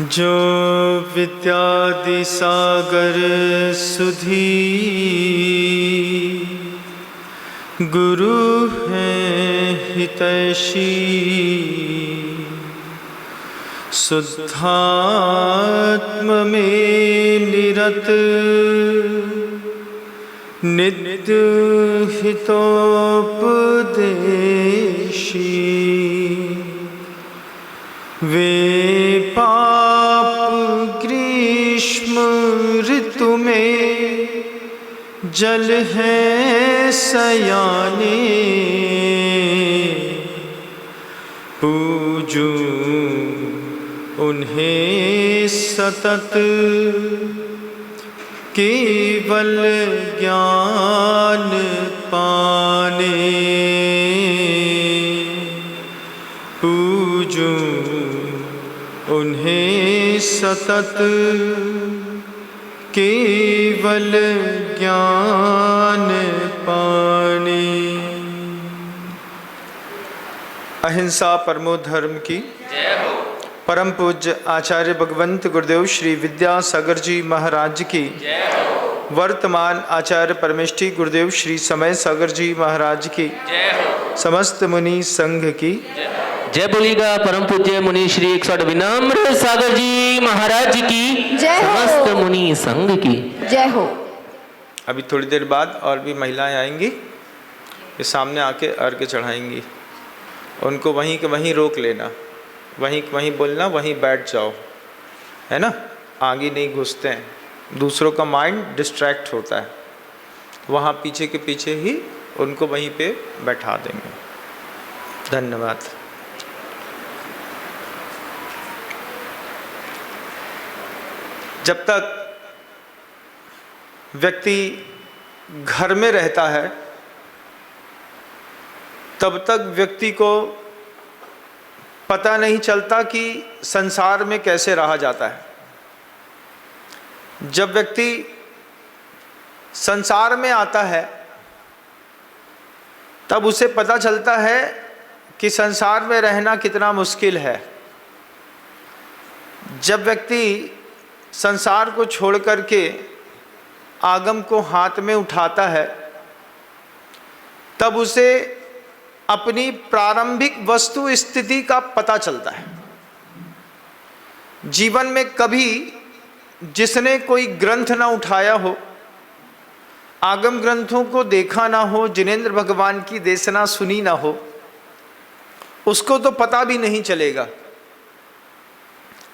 जो विद्यादि सागर सुधी गुरु हैं हितैषी, शुद्धात्म में निरत नित्य हितोपदेशी। वे पाप ग्रीष्म ऋतु में जल है सयाने, पूजूं उन्हें सतत केवल ज्ञान पाने। पूजूं उन्हें सतत केवल ज्ञान पाने। अहिंसा परमो धर्म की जय हो। परम पूज्य आचार्य भगवंत गुरुदेव श्री विद्यासागर जी महाराज की जय हो। वर्तमान आचार्य परमेष्ठी गुरुदेव श्री समय सागर जी महाराज की जय हो। समस्त मुनि संघ की जय बोलिएगा। परम पूज्य मुनि श्री 108 विनम्र सागर जी महाराज की जय हो। समस्त मुनि संघ की जय हो। अभी थोड़ी देर बाद और भी महिलाएं आएंगी, ये सामने आके अर्घ्य चढ़ाएंगी। उनको वहीं के वहीं रोक लेना, वहीं वहीं बोलना, वहीं बैठ जाओ, है ना। आगे नहीं घुसते हैं, दूसरों का माइंड डिस्ट्रैक्ट होता है। वहाँ पीछे के पीछे ही उनको वहीं पे बैठा देंगे। धन्यवाद। जब तक व्यक्ति घर में रहता है तब तक व्यक्ति को पता नहीं चलता कि संसार में कैसे रहा जाता है। जब व्यक्ति संसार में आता है तब उसे पता चलता है कि संसार में रहना कितना मुश्किल है। जब व्यक्ति संसार को छोड़ करके आगम को हाथ में उठाता है तब उसे अपनी प्रारंभिक वस्तु स्थिति का पता चलता है। जीवन में कभी जिसने कोई ग्रंथ ना उठाया हो, आगम ग्रंथों को देखा ना हो, जिनेंद्र भगवान की देशना सुनी ना हो, उसको तो पता भी नहीं चलेगा।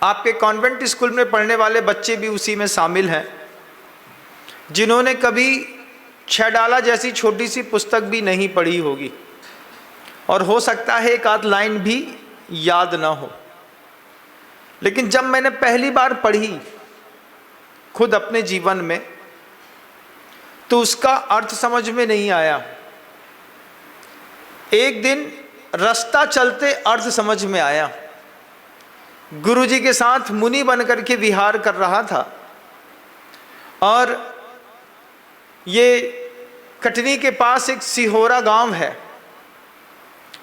आपके कॉन्वेंट स्कूल में पढ़ने वाले बच्चे भी उसी में शामिल हैं, जिन्होंने कभी छह डाला जैसी छोटी सी पुस्तक भी नहीं पढ़ी होगी, और हो सकता है एक आध लाइन भी याद ना हो। लेकिन जब मैंने पहली बार पढ़ी खुद अपने जीवन में, तो उसका अर्थ समझ में नहीं आया। एक दिन रास्ता चलते अर्थ समझ में आया। गुरुजी के साथ मुनि बनकर के विहार कर रहा था, और ये कटनी के पास एक सिहोरा गांव है।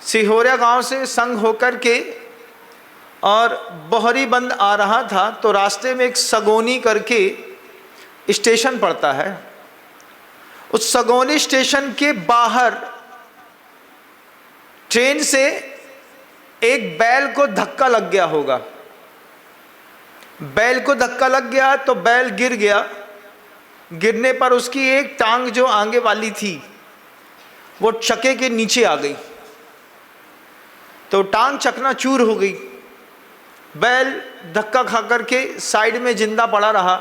सिहोरा गांव से संग होकर के और बोहरी बंद आ रहा था, तो रास्ते में एक सगोनी करके स्टेशन पड़ता है। उस सगोनी स्टेशन के बाहर ट्रेन से एक बैल को धक्का लग गया होगा। बैल को धक्का लग गया तो बैल गिर गया। गिरने पर उसकी एक टांग जो आगे वाली थी वो चक्के के नीचे आ गई, तो टांग चकनाचूर हो गई। बैल धक्का खा करके साइड में जिंदा पड़ा रहा,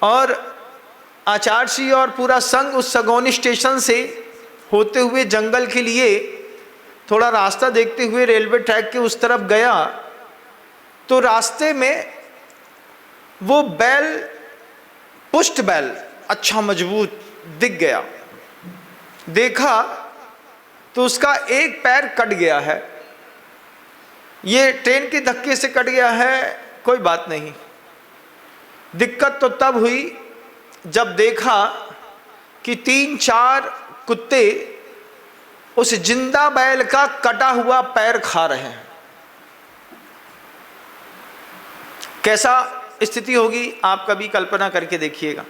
और आचार्य श्री और पूरा संघ उस सगोनी स्टेशन से होते हुए जंगल के लिए थोड़ा रास्ता देखते हुए रेलवे ट्रैक के उस तरफ गया। तो रास्ते में वो बैल, पुष्ट बैल, अच्छा मजबूत दिख गया। देखा तो उसका एक पैर कट गया है। ये ट्रेन के धक्के से कट गया है, कोई बात नहीं। दिक्कत तो तब हुई जब देखा कि 3-4 कुत्ते उस जिंदा बैल का कटा हुआ पैर खा रहे हैं। कैसा स्थिति होगी आप कभी कल्पना करके देखिएगा।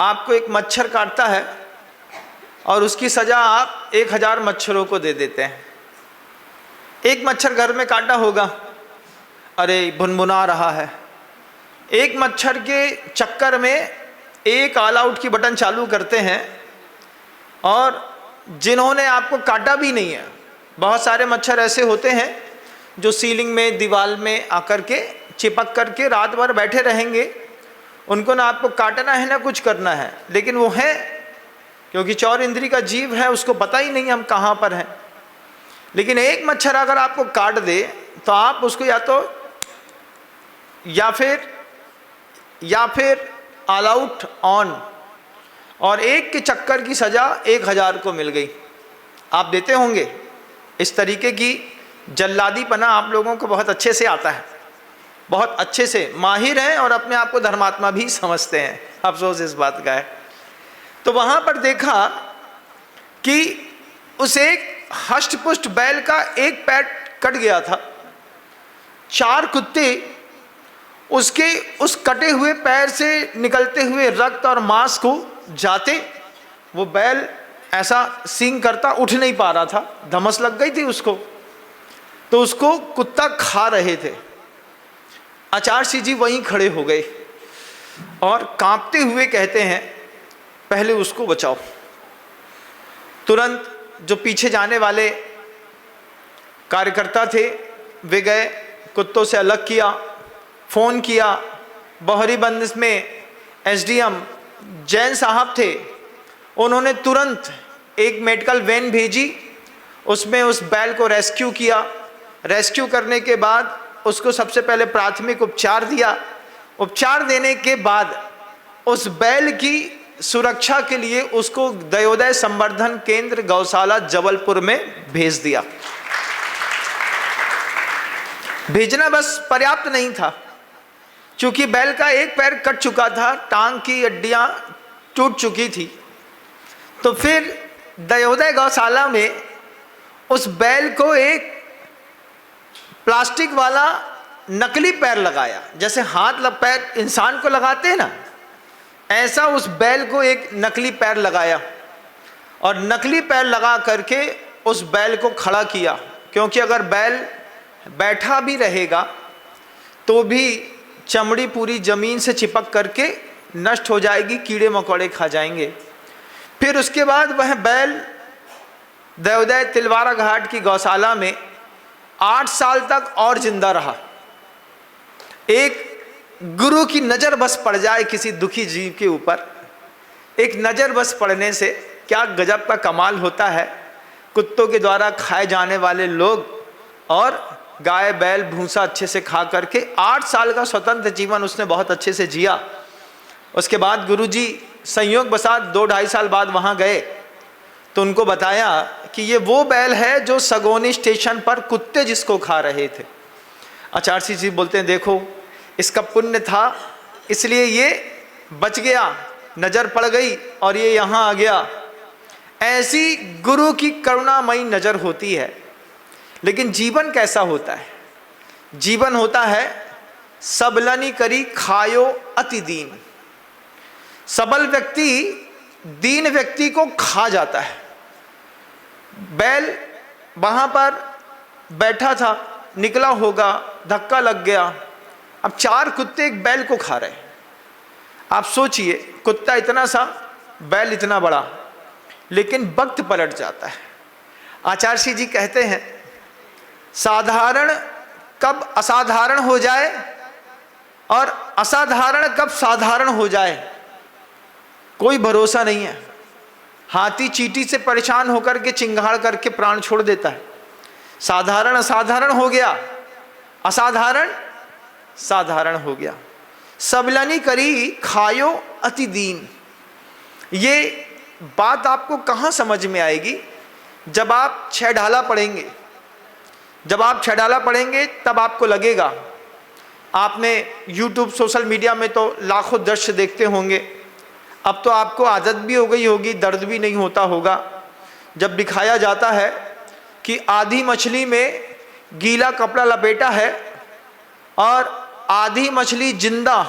आपको एक मच्छर काटता है और उसकी सज़ा आप 1000 मच्छरों को दे देते हैं। एक मच्छर घर में काटा होगा, अरे भुनभुना रहा है। एक मच्छर के चक्कर में एक ऑल आउट की बटन चालू करते हैं, और जिन्होंने आपको काटा भी नहीं है, बहुत सारे मच्छर ऐसे होते हैं जो सीलिंग में दीवार में आकर के चिपक करके रात भर बैठे रहेंगे। उनको ना आपको काटना है ना कुछ करना है, लेकिन वो हैं, क्योंकि चौर इंद्री का जीव है, उसको पता ही नहीं हम कहाँ पर हैं। लेकिन एक मच्छर अगर आपको काट दे तो आप उसको या फिर ऑल आउट ऑन, और एक के चक्कर की सज़ा 1000 को मिल गई। आप देते होंगे। इस तरीके की जल्लादीपना आप लोगों को बहुत अच्छे से आता है, बहुत अच्छे से माहिर हैं और अपने आप को धर्मात्मा भी समझते हैं। अफसोस इस बात का है। तो वहाँ पर देखा कि उस एक हष्ट-पुष्ट बैल का एक पैर कट गया था। 4 कुत्ते उसके उस कटे हुए पैर से निकलते हुए रक्त और मांस को जाते, वो बैल ऐसा सींग करता, उठ नहीं पा रहा था, धमस लग गई थी उसको, तो उसको कुत्ता खा रहे थे। आचार्य श्री जी वहीं खड़े हो गए और कांपते हुए कहते हैं, पहले उसको बचाओ। तुरंत जो पीछे जाने वाले कार्यकर्ता थे वे गए, कुत्तों से अलग किया, फ़ोन किया। बहरीबंद में एसडीएम जैन साहब थे, उन्होंने तुरंत एक मेडिकल वैन भेजी, उसमें उस बैल को रेस्क्यू किया। रेस्क्यू करने के बाद उसको सबसे पहले प्राथमिक उपचार दिया। उपचार देने के बाद उस बैल की सुरक्षा के लिए उसको दयोदय संवर्धन केंद्र गौशाला जबलपुर में भेज दिया। भेजना बस पर्याप्त नहीं था, क्योंकि बैल का एक पैर कट चुका था, टांग की हड्डियां टूट चुकी थी। तो फिर दयोदय गौशाला में उस बैल को एक प्लास्टिक वाला नकली पैर लगाया, जैसे हाथ पैर इंसान को लगाते हैं ना, ऐसा उस बैल को एक नकली पैर लगाया, और नकली पैर लगा करके उस बैल को खड़ा किया। क्योंकि अगर बैल बैठा भी रहेगा तो भी चमड़ी पूरी ज़मीन से चिपक करके नष्ट हो जाएगी, कीड़े मकोड़े खा जाएंगे। फिर उसके बाद वह बैल दयोदय तिलवारा घाट की गौशाला में 8 साल तक और जिंदा रहा। एक गुरु की नज़र बस पड़ जाए किसी दुखी जीव के ऊपर, एक नज़र बस पड़ने से क्या गजब का कमाल होता है। कुत्तों के द्वारा खाए जाने वाले लोग और गाय बैल भूसा अच्छे से खा करके 8 साल का स्वतंत्र जीवन उसने बहुत अच्छे से जिया। उसके बाद गुरुजी संयोग बसात 2-2.5 साल बाद वहाँ गए तो उनको बताया कि ये वो बैल है जो सगोनी स्टेशन पर कुत्ते जिसको खा रहे थे। आचार्य जी बोलते हैं, देखो इसका पुण्य था इसलिए ये बच गया, नज़र पड़ गई और ये यहाँ आ गया। ऐसी गुरु की करुणामयी नज़र होती है। लेकिन जीवन कैसा होता है? जीवन होता है सबलनी करी खायो अति दीन। सबल व्यक्ति दीन व्यक्ति को खा जाता है। बैल वहाँ पर बैठा था, निकला होगा, धक्का लग गया, अब 4 कुत्ते एक बैल को खा रहे। आप सोचिए, कुत्ता इतना सा, बैल इतना बड़ा, लेकिन वक्त पलट जाता है। आचार्य जी कहते हैं, साधारण कब असाधारण हो जाए और असाधारण कब साधारण हो जाए, कोई भरोसा नहीं है। हाथी चींटी से परेशान होकर के चिंगाड़ करके प्राण छोड़ देता है। साधारण असाधारण हो गया, असाधारण साधारण हो गया। सबलनी करी खायो अति दीन। ये बात आपको कहाँ समझ में आएगी? जब आप 6 ढाला पढ़ेंगे। जब आप 6 ढाला पढ़ेंगे तब आपको लगेगा। आपने YouTube सोशल मीडिया में तो लाखों दृश्य देखते होंगे। अब तो आपको आदत भी हो गई होगी, दर्द भी नहीं होता होगा जब दिखाया जाता है कि आधी मछली में गीला कपड़ा लपेटा है और आधी मछली जिंदा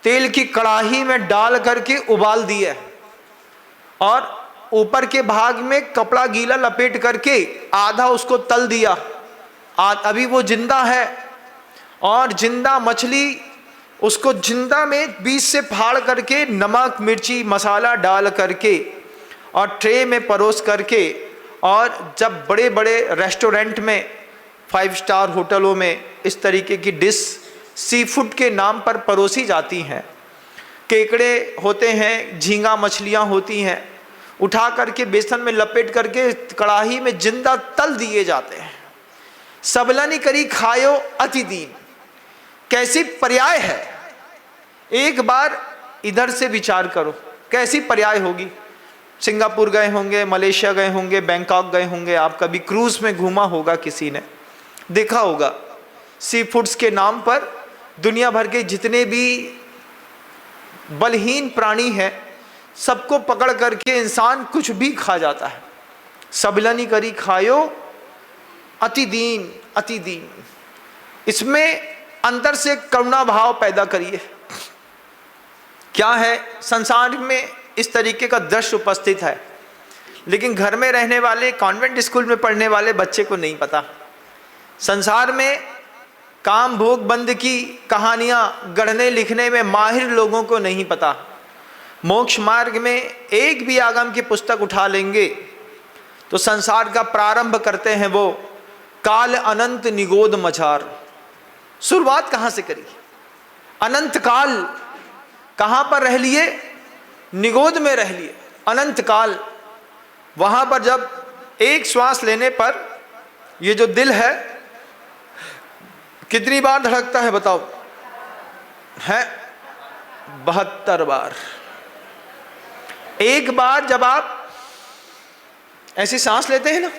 तेल की कड़ाही में डाल करके उबाल दी है और ऊपर के भाग में कपड़ा गीला लपेट करके आधा उसको तल दिया। अभी वो जिंदा है और जिंदा मछली उसको जिंदा में बीच से फाड़ करके नमक मिर्ची मसाला डाल करके और ट्रे में परोस करके, और जब बड़े बड़े रेस्टोरेंट में 5 स्टार होटलों में इस तरीके की डिश सी फूड के नाम पर परोसी जाती हैं, केकड़े होते हैं, झींगा मछलियां होती हैं, उठा करके बेसन में लपेट करके कड़ाही में जिंदा तल दिए जाते हैं। सबलनी करी खायो अति दीन, कैसी पर्याय है। एक बार इधर से विचार करो कैसी पर्याय होगी। सिंगापुर गए होंगे, मलेशिया गए होंगे, बैंकॉक गए होंगे, आप कभी क्रूज में घूमा होगा, किसी ने देखा होगा सी फूड्स के नाम पर दुनिया भर के जितने भी बलहीन प्राणी हैं सबको पकड़ करके इंसान कुछ भी खा जाता है। सबलनी करी खायो अति दीन, अति दीन। इसमें अंदर से करुणा भाव पैदा करिए। क्या है, संसार में इस तरीके का दृश्य उपस्थित है, लेकिन घर में रहने वाले कॉन्वेंट स्कूल में पढ़ने वाले बच्चे को नहीं पता। संसार में काम भोग बंद की कहानियां गढ़ने लिखने में माहिर लोगों को नहीं पता। मोक्ष मार्ग में एक भी आगम की पुस्तक उठा लेंगे तो संसार का प्रारंभ करते हैं वो काल अनंत निगोद मझार। शुरुआत कहाँ से करी? अनंत काल कहाँ पर रह लिए? निगोद में रह लिए। अनंत काल वहाँ पर जब एक श्वास लेने पर ये जो दिल है कितनी बार धड़कता है बताओ? है 72 बार। एक बार जब आप ऐसी सांस लेते हैं ना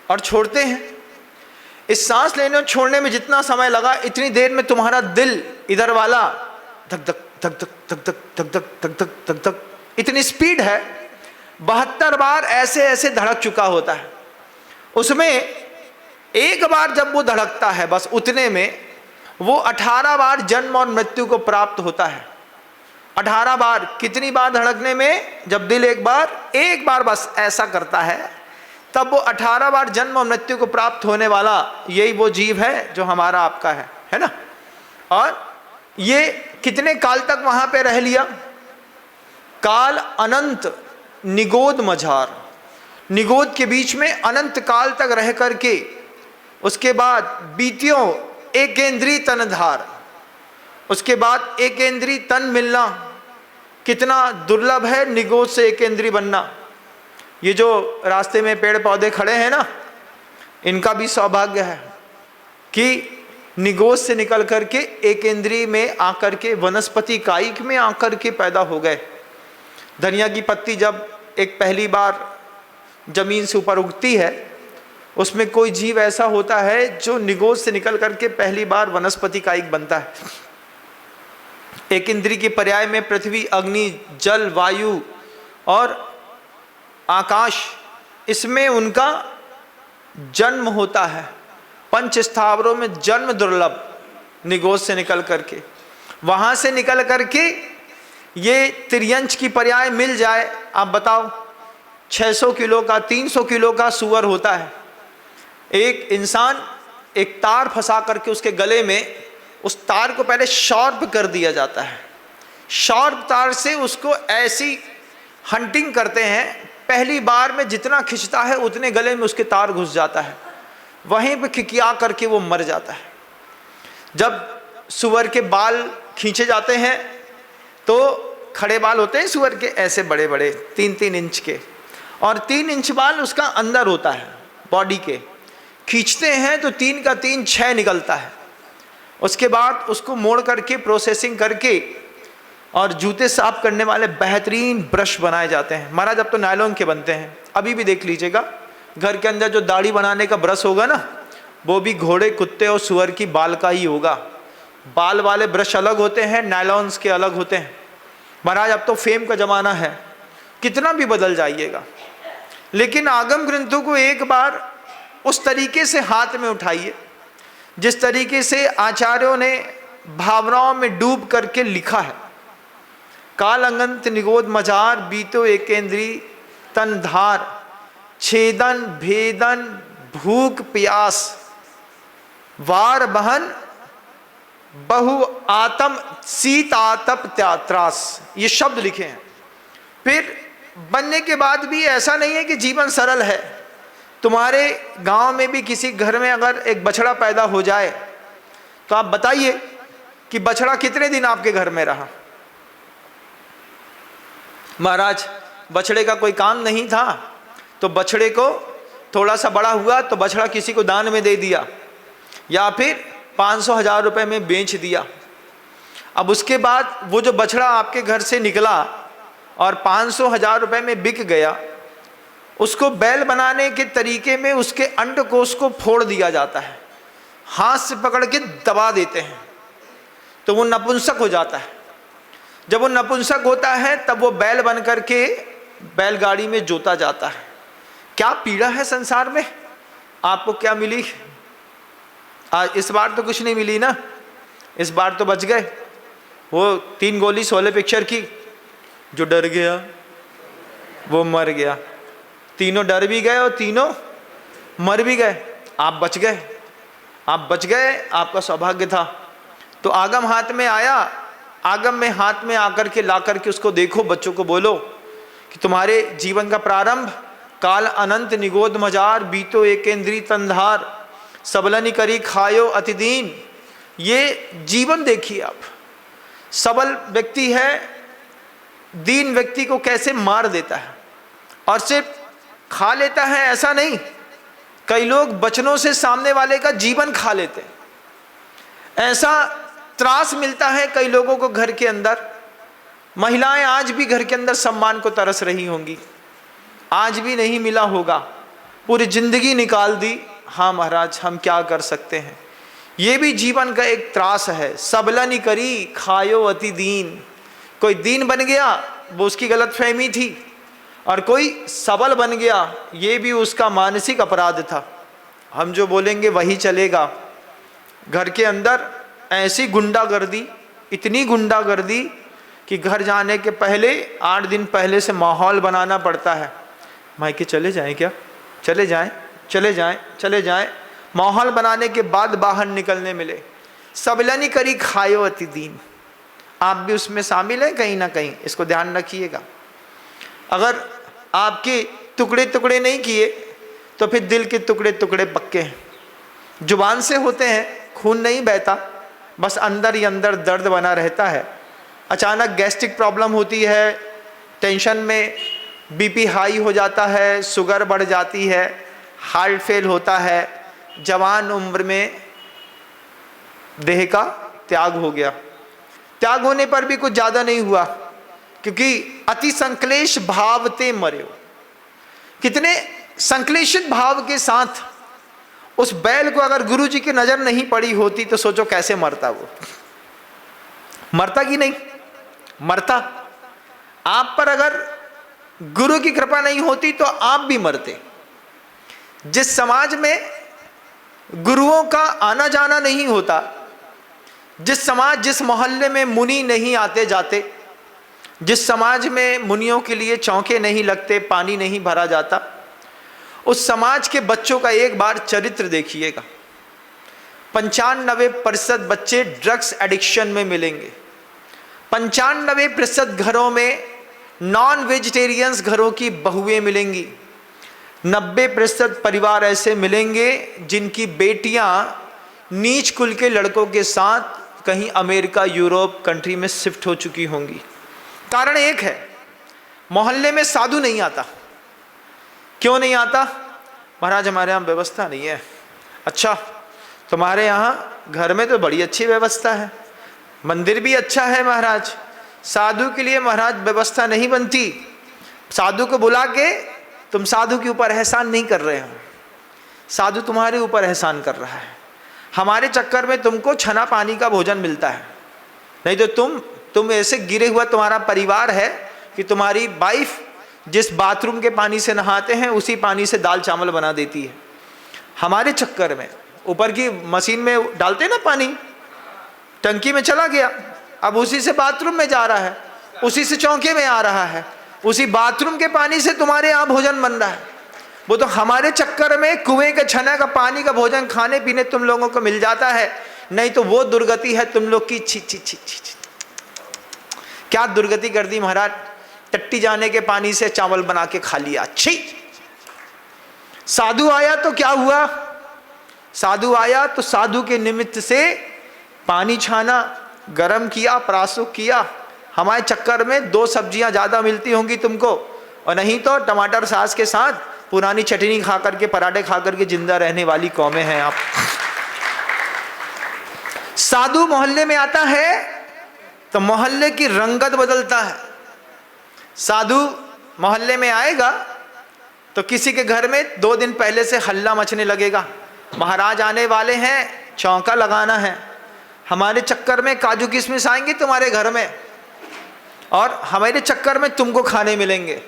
और छोड़ते हैं, इस सांस लेने और छोड़ने में जितना समय लगा इतनी देर में तुम्हारा दिल इधर वाला धक धक धक धक धक धक धक धक धक धक धक धक, इतनी स्पीड है 72 बार ऐसे ऐसे धड़क चुका होता है। उसमें एक बार जब वो धड़कता है बस उतने में वो 18 बार जन्म और मृत्यु को प्राप्त होता है। 18 बार कितनी बार धड़कने में? जब दिल एक बार बस ऐसा करता है तब वो 18 बार जन्म और मृत्यु को प्राप्त होने वाला यही वो जीव है जो हमारा आपका है ना। और ये कितने काल तक वहां पे रह लिया? काल अनंत निगोद मझार, निगोद के बीच में अनंत काल तक रह करके उसके बाद बीतियों एकेंद्रीय तनधार, उसके बाद एकेंद्रीय तन मिलना कितना दुर्लभ है। निगोद से एकेंद्रीय बनना, ये जो रास्ते में पेड़ पौधे खड़े हैं ना, इनका भी सौभाग्य है कि निगोद से निकल करके एकेंद्रीय में आकर के वनस्पति कायिक में आकर के पैदा हो गए। धनिया की पत्ती जब एक पहली बार जमीन से ऊपर उगती है, उसमें कोई जीव ऐसा होता है जो निगोद से निकल करके पहली बार वनस्पति कायिक बनता है। एक इंद्रिय के पर्याय में पृथ्वी, अग्नि, जल, वायु और आकाश, इसमें उनका जन्म होता है। पंच स्थावरों में जन्म दुर्लभ, निगोद से निकल करके, वहां से निकल करके ये त्रियंच की पर्याय मिल जाए। आप बताओ 600 किलो का 300 किलो का सूअर होता है। एक इंसान एक तार फंसा करके उसके गले में, उस तार को पहले शार्प कर दिया जाता है। शार्प तार से उसको ऐसी हंटिंग करते हैं, पहली बार में जितना खिंचता है उतने गले में उसके तार घुस जाता है, वहीं पे खिकिया करके वो मर जाता है। जब सूअर के बाल खींचे जाते हैं तो खड़े बाल होते हैं सूअर के ऐसे बड़े बड़े 3-3 इंच के, और 3 इंच बाल उसका अंदर होता है बॉडी के। खींचते हैं तो 3 का 3 6 निकलता है। उसके बाद उसको मोड़ करके प्रोसेसिंग करके और जूते साफ करने वाले बेहतरीन ब्रश बनाए जाते हैं। महाराज अब तो नायलॉन के बनते हैं। अभी भी देख लीजिएगा घर के अंदर जो दाढ़ी बनाने का ब्रश होगा ना, वो भी घोड़े, कुत्ते और सुअर की बाल का ही होगा। बाल वाले ब्रश अलग होते हैं, नायलॉन्स के अलग होते हैं। महाराज अब तो फेम का ज़माना है, कितना भी बदल जाइएगा, लेकिन आगम ग्रंथों को एक बार उस तरीके से हाथ में उठाइए जिस तरीके से आचार्यों ने भावनाओं में डूब करके लिखा है, काल अंगंत निगोद मजार बीतो एकेंद्री तन धार, छेदन भेदन भूख प्यास वार बहन बहु आतम शीत आतप त्यात्रास, ये शब्द लिखे हैं। फिर बनने के बाद भी ऐसा नहीं है कि जीवन सरल है। तुम्हारे गांव में भी किसी घर में अगर एक बछड़ा पैदा हो जाए तो आप बताइए कि बछड़ा कितने दिन आपके घर में रहा। महाराज बछड़े का कोई काम नहीं था तो बछड़े को थोड़ा सा बड़ा हुआ तो बछड़ा किसी को दान में दे दिया या फिर 500,000 रुपए में बेच दिया। अब उसके बाद वो जो बछड़ा आपके घर से निकला और 500,000 रुपए में बिक गया, उसको बैल बनाने के तरीके में उसके अंडकोश को फोड़ दिया जाता है, हाथ से पकड़ के दबा देते हैं तो वो नपुंसक हो जाता है। जब वो नपुंसक होता है तब वो बैल बन करके बैलगाड़ी में जोता जाता है। क्या पीड़ा है संसार में। आपको क्या मिली आज? इस बार तो कुछ नहीं मिली ना, इस बार तो बच गए। वो 3 गोली शोले पिक्चर की, जो डर गया वो मर गया। तीनों डर भी गए और तीनों मर भी गए। आप बच गए, आप बच गए, आपका सौभाग्य था। तो आगम हाथ में आया, आगम में हाथ में आकर के ला करके उसको देखो, बच्चों को बोलो कि तुम्हारे जीवन का प्रारंभ काल अनंत निगोद मजार बीतो एकेंद्री तंधार सबलनी करी खायो अतिदीन। ये जीवन देखिए आप। सबल व्यक्ति है, दीन व्यक्ति को कैसे मार देता है और सिर्फ खा लेता है ऐसा नहीं, कई लोग वचनों से सामने वाले का जीवन खा लेते हैं। ऐसा त्रास मिलता है कई लोगों को घर के अंदर। महिलाएं आज भी घर के अंदर सम्मान को तरस रही होंगी, आज भी नहीं मिला होगा, पूरी जिंदगी निकाल दी। हाँ महाराज, हम क्या कर सकते हैं। ये भी जीवन का एक त्रास है। सबलनी करी खायो अति दीन। कोई दीन बन गया वो उसकी गलतफहमी थी, और कोई सबल बन गया ये भी उसका मानसिक अपराध था। हम जो बोलेंगे वही चलेगा। घर के अंदर ऐसी गुंडागर्दी, इतनी गुंडागर्दी कि घर जाने के पहले 8 दिन पहले से माहौल बनाना पड़ता है। मायके चले जाएं क्या, चले जाएं, चले जाएं, चले जाएं। माहौल बनाने के बाद बाहर निकलने मिले। सबलनी करी खायो अति दीन। आप भी उसमें शामिल हैं कहीं ना कहीं, इसको ध्यान रखिएगा। अगर आपके टुकड़े टुकड़े नहीं किए तो फिर दिल के टुकड़े टुकड़े पक्के हैं। जुबान से होते हैं, खून नहीं बहता, बस अंदर ही अंदर दर्द बना रहता है। अचानक गैस्ट्रिक प्रॉब्लम होती है, टेंशन में बीपी हाई हो जाता है, शुगर बढ़ जाती है, हार्ट फेल होता है। जवान उम्र में देह का त्याग हो गया। त्याग होने पर भी कुछ ज़्यादा नहीं हुआ, क्योंकि अति संक्लेश भाव ते मरे। कितने संक्लेशित भाव के साथ उस बैल को अगर गुरु जी की नजर नहीं पड़ी होती तो सोचो कैसे मरता। वो मरता कि नहीं मरता। आप पर अगर गुरु की कृपा नहीं होती तो आप भी मरते। जिस समाज में गुरुओं का आना जाना नहीं होता, जिस समाज जिस मोहल्ले में मुनि नहीं आते जाते, जिस समाज में मुनियों के लिए चौके नहीं लगते, पानी नहीं भरा जाता, उस समाज के बच्चों का एक बार चरित्र देखिएगा। 95% बच्चे ड्रग्स एडिक्शन में मिलेंगे। 95% घरों में नॉन वेजिटेरियंस घरों की बहुएं मिलेंगी। 90% परिवार ऐसे मिलेंगे जिनकी बेटियां नीच कुल के लड़कों के साथ कहीं अमेरिका यूरोप कंट्री में शिफ्ट हो चुकी होंगी। कारण एक है, मोहल्ले में साधु नहीं आता। क्यों नहीं आता? महाराज हमारे यहाँ व्यवस्था नहीं है। अच्छा, तुम्हारे यहाँ घर में तो बड़ी अच्छी व्यवस्था है, मंदिर भी अच्छा है महाराज, साधु के लिए महाराज व्यवस्था नहीं बनती। साधु को बुला के तुम साधु के ऊपर एहसान नहीं कर रहे हो, साधु तुम्हारे ऊपर एहसान कर रहा है। हमारे चक्कर में तुमको छना पानी का भोजन मिलता है, नहीं तो तुम ऐसे गिरे हुआ तुम्हारा परिवार है कि तुम्हारी वाइफ जिस बाथरूम के पानी से नहाते हैं उसी पानी से दाल चावल बना देती है। हमारे चक्कर में ऊपर की मशीन में डालते ना पानी, टंकी में चला गया, अब उसी से बाथरूम में जा रहा है, उसी से चौके में आ रहा है, उसी बाथरूम के पानी से तुम्हारे यहाँ भोजन बन रहा है। वो तो हमारे चक्कर में कुएं के छना का पानी का भोजन खाने पीने तुम लोगों को मिल जाता है, नहीं तो वो दुर्गति है तुम लोग की। छी छी छी छी छी, क्या दुर्गति कर दी महाराज, टट्टी जाने के पानी से चावल बना के खा लिया। छी, साधु आया तो क्या हुआ, साधु आया तो साधु के निमित्त से पानी छाना, गरम किया, परासुक किया। हमारे चक्कर में 2 सब्जियां ज्यादा मिलती होंगी तुमको, और नहीं तो टमाटर सास के साथ पुरानी चटनी खा करके, पराठे खा करके जिंदा रहने वाली कौमें हैं आप। साधु मोहल्ले में आता है तो मोहल्ले की रंगत बदलता है। साधु मोहल्ले में आएगा तो किसी के घर में 2 दिन पहले से हल्ला मचने लगेगा, महाराज आने वाले हैं, चौका लगाना है। हमारे चक्कर में काजू किशमिश आएंगे तुम्हारे घर में, और हमारे चक्कर में तुमको खाने मिलेंगे।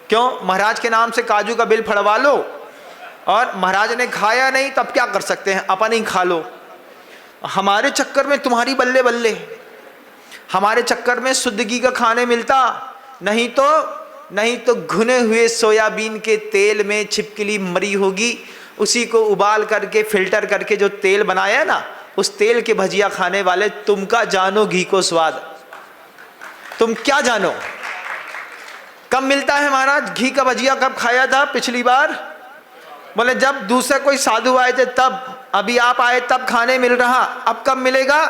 क्यों? महाराज के नाम से काजू का बिल फड़वा लो, और महाराज ने खाया नहीं तब क्या कर सकते हैं, अपन ही खा लो। हमारे चक्कर में तुम्हारी बल्ले बल्ले, हमारे चक्कर में शुद्ध घी का खाने मिलता, नहीं तो घुने हुए सोयाबीन के तेल में छिपकली मरी होगी, उसी को उबाल करके फिल्टर करके जो तेल बनाया ना, उस तेल के भजिया खाने वाले तुम का जानो घी को स्वाद, तुम क्या जानो। कब मिलता है महाराज घी का भजिया, कब खाया था पिछली बार? बोले जब दूसरे कोई साधु आए थे तब, अभी आप आए तब खाने मिल रहा। अब कब मिलेगा?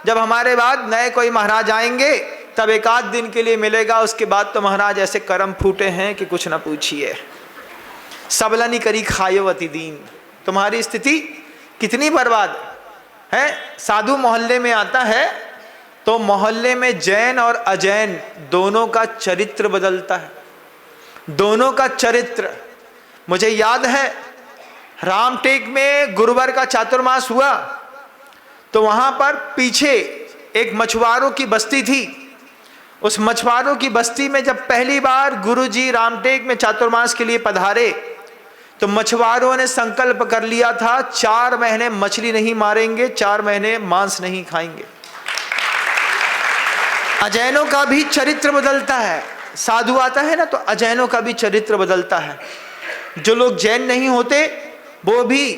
जब हमारे बाद नए कोई महाराज आएंगे तब 1 आध दिन के लिए मिलेगा, उसके बाद तो महाराज ऐसे कर्म फूटे हैं कि कुछ ना पूछिए। सबलनी करी खायो अति दीन, तुम्हारी स्थिति कितनी बर्बाद है। साधु मोहल्ले में आता है तो मोहल्ले में जैन और अजैन दोनों का चरित्र बदलता है, दोनों का चरित्र। मुझे याद है रामटेक में गुरुवार का चातुर्मास हुआ तो वहां पर पीछे एक मछुआरों की बस्ती थी। उस मछुआरों की बस्ती में जब पहली बार गुरुजी रामटेक में चातुर्मास के लिए पधारे तो मछुआरों ने संकल्प कर लिया था 4 महीने मछली नहीं मारेंगे, 4 महीने मांस नहीं खाएंगे। अजैनों का भी चरित्र बदलता है, साधु आता है ना तो अजैनों का भी चरित्र बदलता है। जो लोग जैन नहीं होते वो भी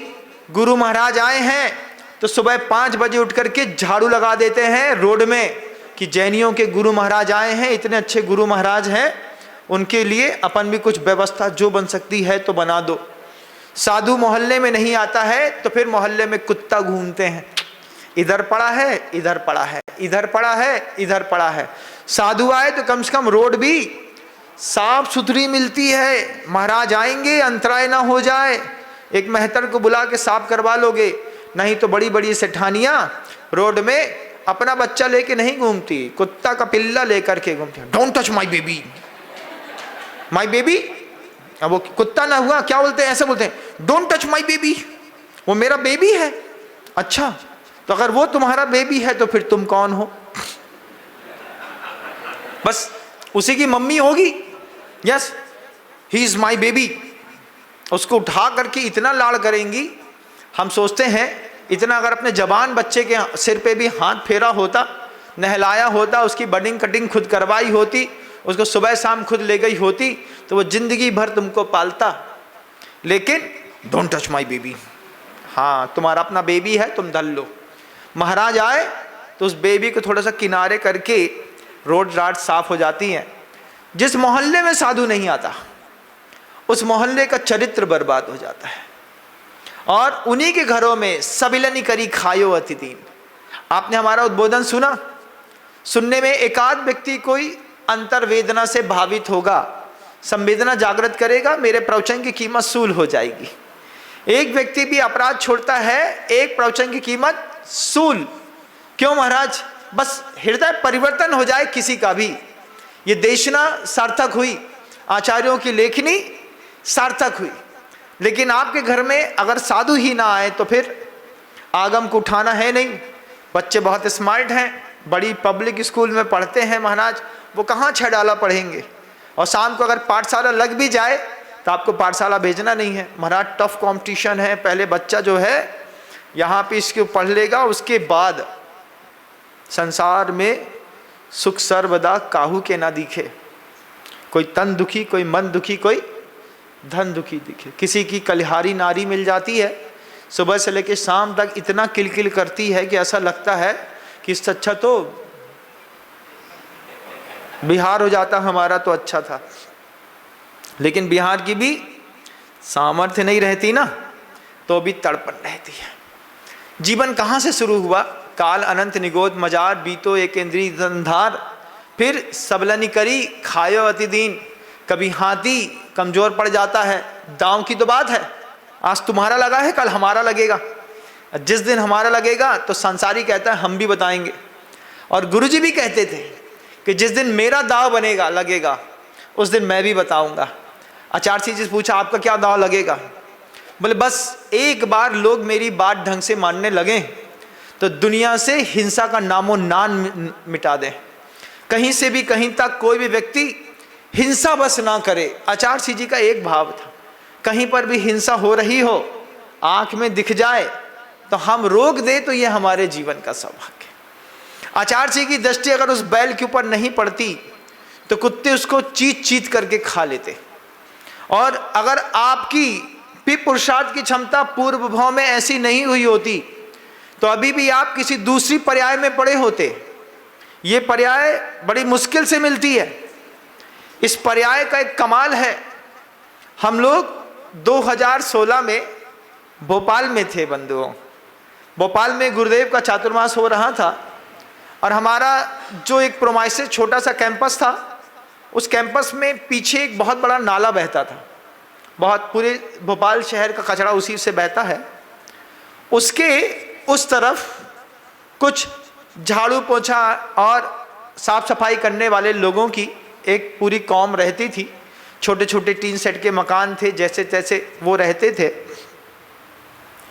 गुरु महाराज आए हैं तो सुबह 5 बजे उठ करके झाड़ू लगा देते हैं रोड में कि जैनियों के गुरु महाराज आए हैं, इतने अच्छे गुरु महाराज हैं, उनके लिए अपन भी कुछ व्यवस्था जो बन सकती है तो बना दो। साधु मोहल्ले में नहीं आता है तो फिर मोहल्ले में कुत्ता घूमते हैं, इधर पड़ा है, इधर पड़ा है, इधर पड़ा है, इधर पड़ा है। साधु आए तो कम से कम रोड भी साफ सुथरी मिलती है, महाराज आएंगे अंतराय ना हो जाए, एक मेहतर को बुला के साफ करवा लोगे। नहीं तो बड़ी बड़ी सेठानियां रोड में अपना बच्चा लेके नहीं घूमती, कुत्ता का पिल्ला लेकर के घूमती। Don't touch my baby, my baby. अब वो कुत्ता ना हुआ, क्या बोलते हैं, ऐसे बोलते हैं डोंट टच माई बेबी, वो मेरा बेबी है। अच्छा तो अगर वो तुम्हारा बेबी है तो फिर तुम कौन हो? बस उसी की मम्मी होगी। Yes he is my baby. उसको उठा करके इतना लाड़ करेंगी, हम सोचते हैं इतना अगर अपने जवान बच्चे के सिर पे भी हाथ फेरा होता, नहलाया होता, उसकी बडिंग कटिंग खुद करवाई होती, उसको सुबह शाम खुद ले गई होती तो वो जिंदगी भर तुमको पालता। लेकिन डोंट टच माई बेबी, हाँ तुम्हारा अपना बेबी है, तुम धल लो। महाराज आए तो उस बेबी को थोड़ा सा किनारे करके रोड राड साफ हो जाती हैं। जिस मोहल्ले में साधु नहीं आता उस मोहल्ले का चरित्र बर्बाद हो जाता है, और उन्हीं के घरों में सबिलनी करी खायो अति दीन। आपने हमारा उद्बोधन सुना, सुनने में एक आध व्यक्ति कोई अंतर्वेदना से भावित होगा, संवेदना जागृत करेगा, मेरे प्रवचन की कीमत सूल हो जाएगी। एक व्यक्ति भी अपराध छोड़ता है, एक प्रवचन की कीमत सूल। क्यों महाराज? बस हृदय परिवर्तन हो जाए किसी का भी। ये देशना सार्थक हुई, आचार्यों की लेखनी सार्थक हुई। लेकिन आपके घर में अगर साधु ही ना आए तो फिर आगम को उठाना है नहीं। बच्चे बहुत स्मार्ट हैं, बड़ी पब्लिक स्कूल में पढ़ते हैं महाराज, वो कहाँ 6 डाला पढ़ेंगे। और शाम को अगर पाठशाला लग भी जाए तो आपको पाठशाला भेजना नहीं है महाराज, टफ कंपटीशन है। पहले बच्चा जो है यहाँ पे इसको पढ़ लेगा, उसके बाद संसार में सुख सर्वदा काहू के ना दिखे। कोई तन दुखी, कोई मन दुखी, कोई धन दुखी दिखे। किसी की कलिहारी नारी मिल जाती है, सुबह से लेकर शाम तक इतना किलकिल करती है कि ऐसा लगता है कि इससे अच्छा तो बिहार हो जाता हमारा तो अच्छा था। लेकिन बिहार की भी सामर्थ्य नहीं रहती ना, तो भी तड़पन रहती है। जीवन कहाँ से शुरू हुआ? काल अनंत निगोद मजार, बीतो एक इंद्री धनधार, फिर सबलनी करी खायो अति दीन। कभी हाथी कमजोर पड़ जाता है, दांव की तो बात है, आज तुम्हारा लगा है कल हमारा लगेगा। जिस दिन हमारा लगेगा तो संसारी कहता है हम भी बताएंगे। और गुरुजी भी कहते थे कि जिस दिन मेरा दाव बनेगा लगेगा उस दिन मैं भी बताऊंगा। आचार्य सिंह जी से पूछा आपका क्या दाव लगेगा? बोले बस एक बार लोग मेरी बात ढंग से मानने लगें तो दुनिया से हिंसा का नामो नाम मिटा दें। कहीं से भी कहीं तक कोई भी व्यक्ति हिंसा बस ना करे। आचार्य सिंह जी का एक भाव था, कहीं पर भी हिंसा हो रही हो, आंख में दिख जाए तो हम रोक दे तो ये हमारे जीवन का सौभाग्य। आचार्य सिंह की दृष्टि अगर उस बैल के ऊपर नहीं पड़ती तो कुत्ते उसको चीत चीत करके खा लेते। और अगर आपकी भी पुरुषार्थ की क्षमता पूर्व भाव में ऐसी नहीं हुई होती तो अभी भी आप किसी दूसरी पर्याय में पड़े होते। ये पर्याय बड़ी मुश्किल से मिलती है। इस पर्याय का एक कमाल है। हम लोग 2016 में भोपाल में थे बंधुओं। भोपाल में गुरुदेव का चातुर्मास हो रहा था और हमारा जो एक प्रोमाइसेस छोटा सा कैंपस था, उस कैंपस में पीछे एक बहुत बड़ा नाला बहता था। बहुत पूरे भोपाल शहर का कचरा उसी से बहता है। उसके उस तरफ कुछ झाड़ू पोछा और साफ सफाई करने वाले लोगों की एक पूरी कौम रहती थी। छोटे छोटे टीन सेट के मकान थे, जैसे तैसे वो रहते थे,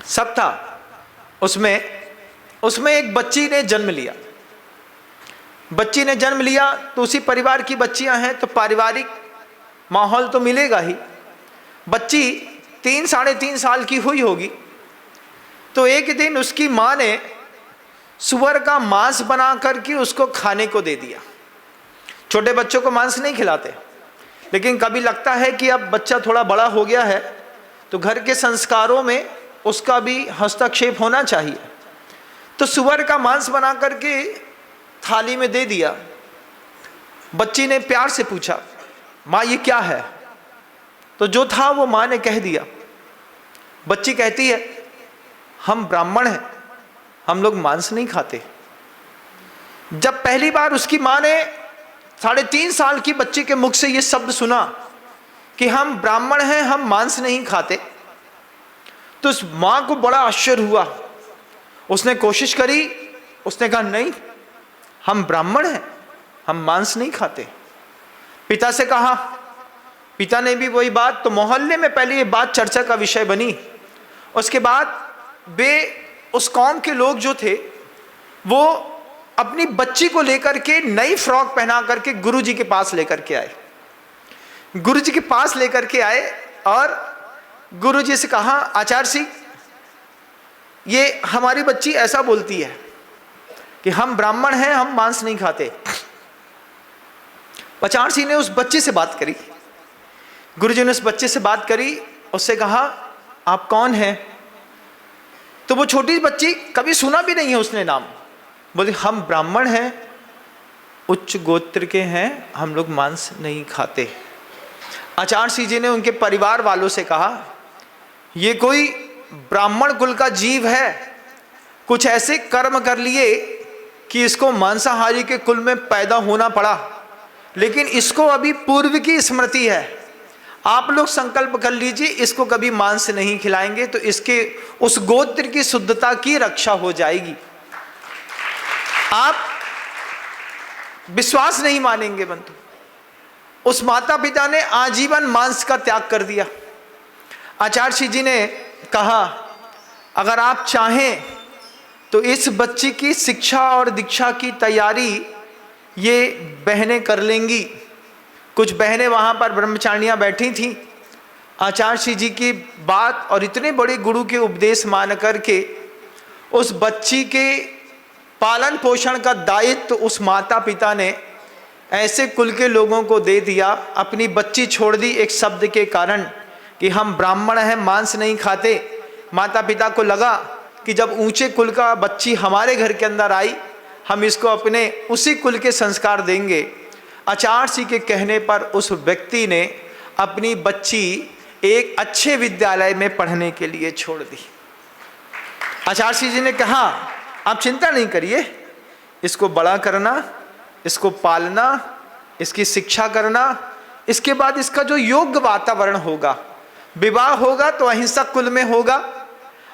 सब था उसमें एक बच्ची ने जन्म लिया। बच्ची ने जन्म लिया तो उसी परिवार की बच्चियां हैं तो पारिवारिक माहौल तो मिलेगा ही। बच्ची 3-3.5 साल की हुई होगी तो एक दिन उसकी माँ ने सुअर का मांस बना करके उसको खाने को दे दिया। छोटे बच्चों को मांस नहीं खिलाते, लेकिन कभी लगता है कि अब बच्चा थोड़ा बड़ा हो गया है तो घर के संस्कारों में उसका भी हस्तक्षेप होना चाहिए। तो सुअर का मांस बना करके थाली में दे दिया। बच्ची ने प्यार से पूछा माँ ये क्या है? तो जो था वो माँ ने कह दिया। बच्ची कहती है हम ब्राह्मण हैं, हम लोग मांस नहीं खाते। जब पहली बार उसकी माँ ने 3.5 साल की बच्ची के मुख से ये शब्द सुना कि हम ब्राह्मण हैं, हम मांस नहीं खाते, तो उस माँ को बड़ा आश्चर्य हुआ। उसने कोशिश करी, उसने कहा नहीं हम ब्राह्मण हैं, हम मांस नहीं खाते। पिता से कहा, पिता ने भी वही बात। तो मोहल्ले में पहले ये बात चर्चा का विषय बनी। उसके बाद वे उस कौम के लोग जो थे वो अपनी बच्ची को लेकर के नई फ्रॉक पहना करके गुरुजी के पास लेकर के आए। गुरुजी के पास लेकर के आए और गुरुजी से कहा आचार्य सिंह ये हमारी बच्ची ऐसा बोलती है कि हम ब्राह्मण हैं, हम मांस नहीं खाते। आचार्य सिंह ने उस बच्चे से बात करी। गुरुजी ने उस बच्चे से बात करी, उससे कहा आप कौन हैं? तो वो छोटी बच्ची कभी सुना भी नहीं है उसने नाम, बोले हम ब्राह्मण हैं, उच्च गोत्र के हैं, हम लोग मांस नहीं खाते। आचार्य सिंह जी ने उनके परिवार वालों से कहा ये कोई ब्राह्मण कुल का जीव है, कुछ ऐसे कर्म कर लिए कि इसको मांसाहारी के कुल में पैदा होना पड़ा, लेकिन इसको अभी पूर्व की स्मृति है। आप लोग संकल्प कर लीजिए इसको कभी मांस नहीं खिलाएंगे तो इसके उस गोत्र की शुद्धता की रक्षा हो जाएगी। आप विश्वास नहीं मानेंगे बंधु, उस माता पिता ने आजीवन मांस का त्याग कर दिया। आचार्य सिंह जी ने कहा अगर आप चाहें तो इस बच्ची की शिक्षा और दीक्षा की तैयारी ये बहनें कर लेंगी। कुछ बहनें वहाँ पर ब्रह्मचारियाँ बैठी थीं। आचार्य सिंह जी की बात और इतने बड़े गुरु के उपदेश मान करके उस बच्ची के पालन पोषण का दायित्व उस माता पिता ने ऐसे कुल के लोगों को दे दिया। अपनी बच्ची छोड़ दी एक शब्द के कारण कि हम ब्राह्मण हैं, मांस नहीं खाते। माता पिता को लगा कि जब ऊंचे कुल का बच्ची हमारे घर के अंदर आई, हम इसको अपने उसी कुल के संस्कार देंगे। आचार्य के कहने पर उस व्यक्ति ने अपनी बच्ची एक अच्छे विद्यालय में पढ़ने के लिए छोड़ दी। आचार्य जी ने कहा, आप चिंता नहीं करिए, इसको बड़ा करना, इसको पालना, इसकी शिक्षा करना, इसके बाद इसका जो योग्य वातावरण होगा, विवाह होगा तो अहिंसक कुल में होगा,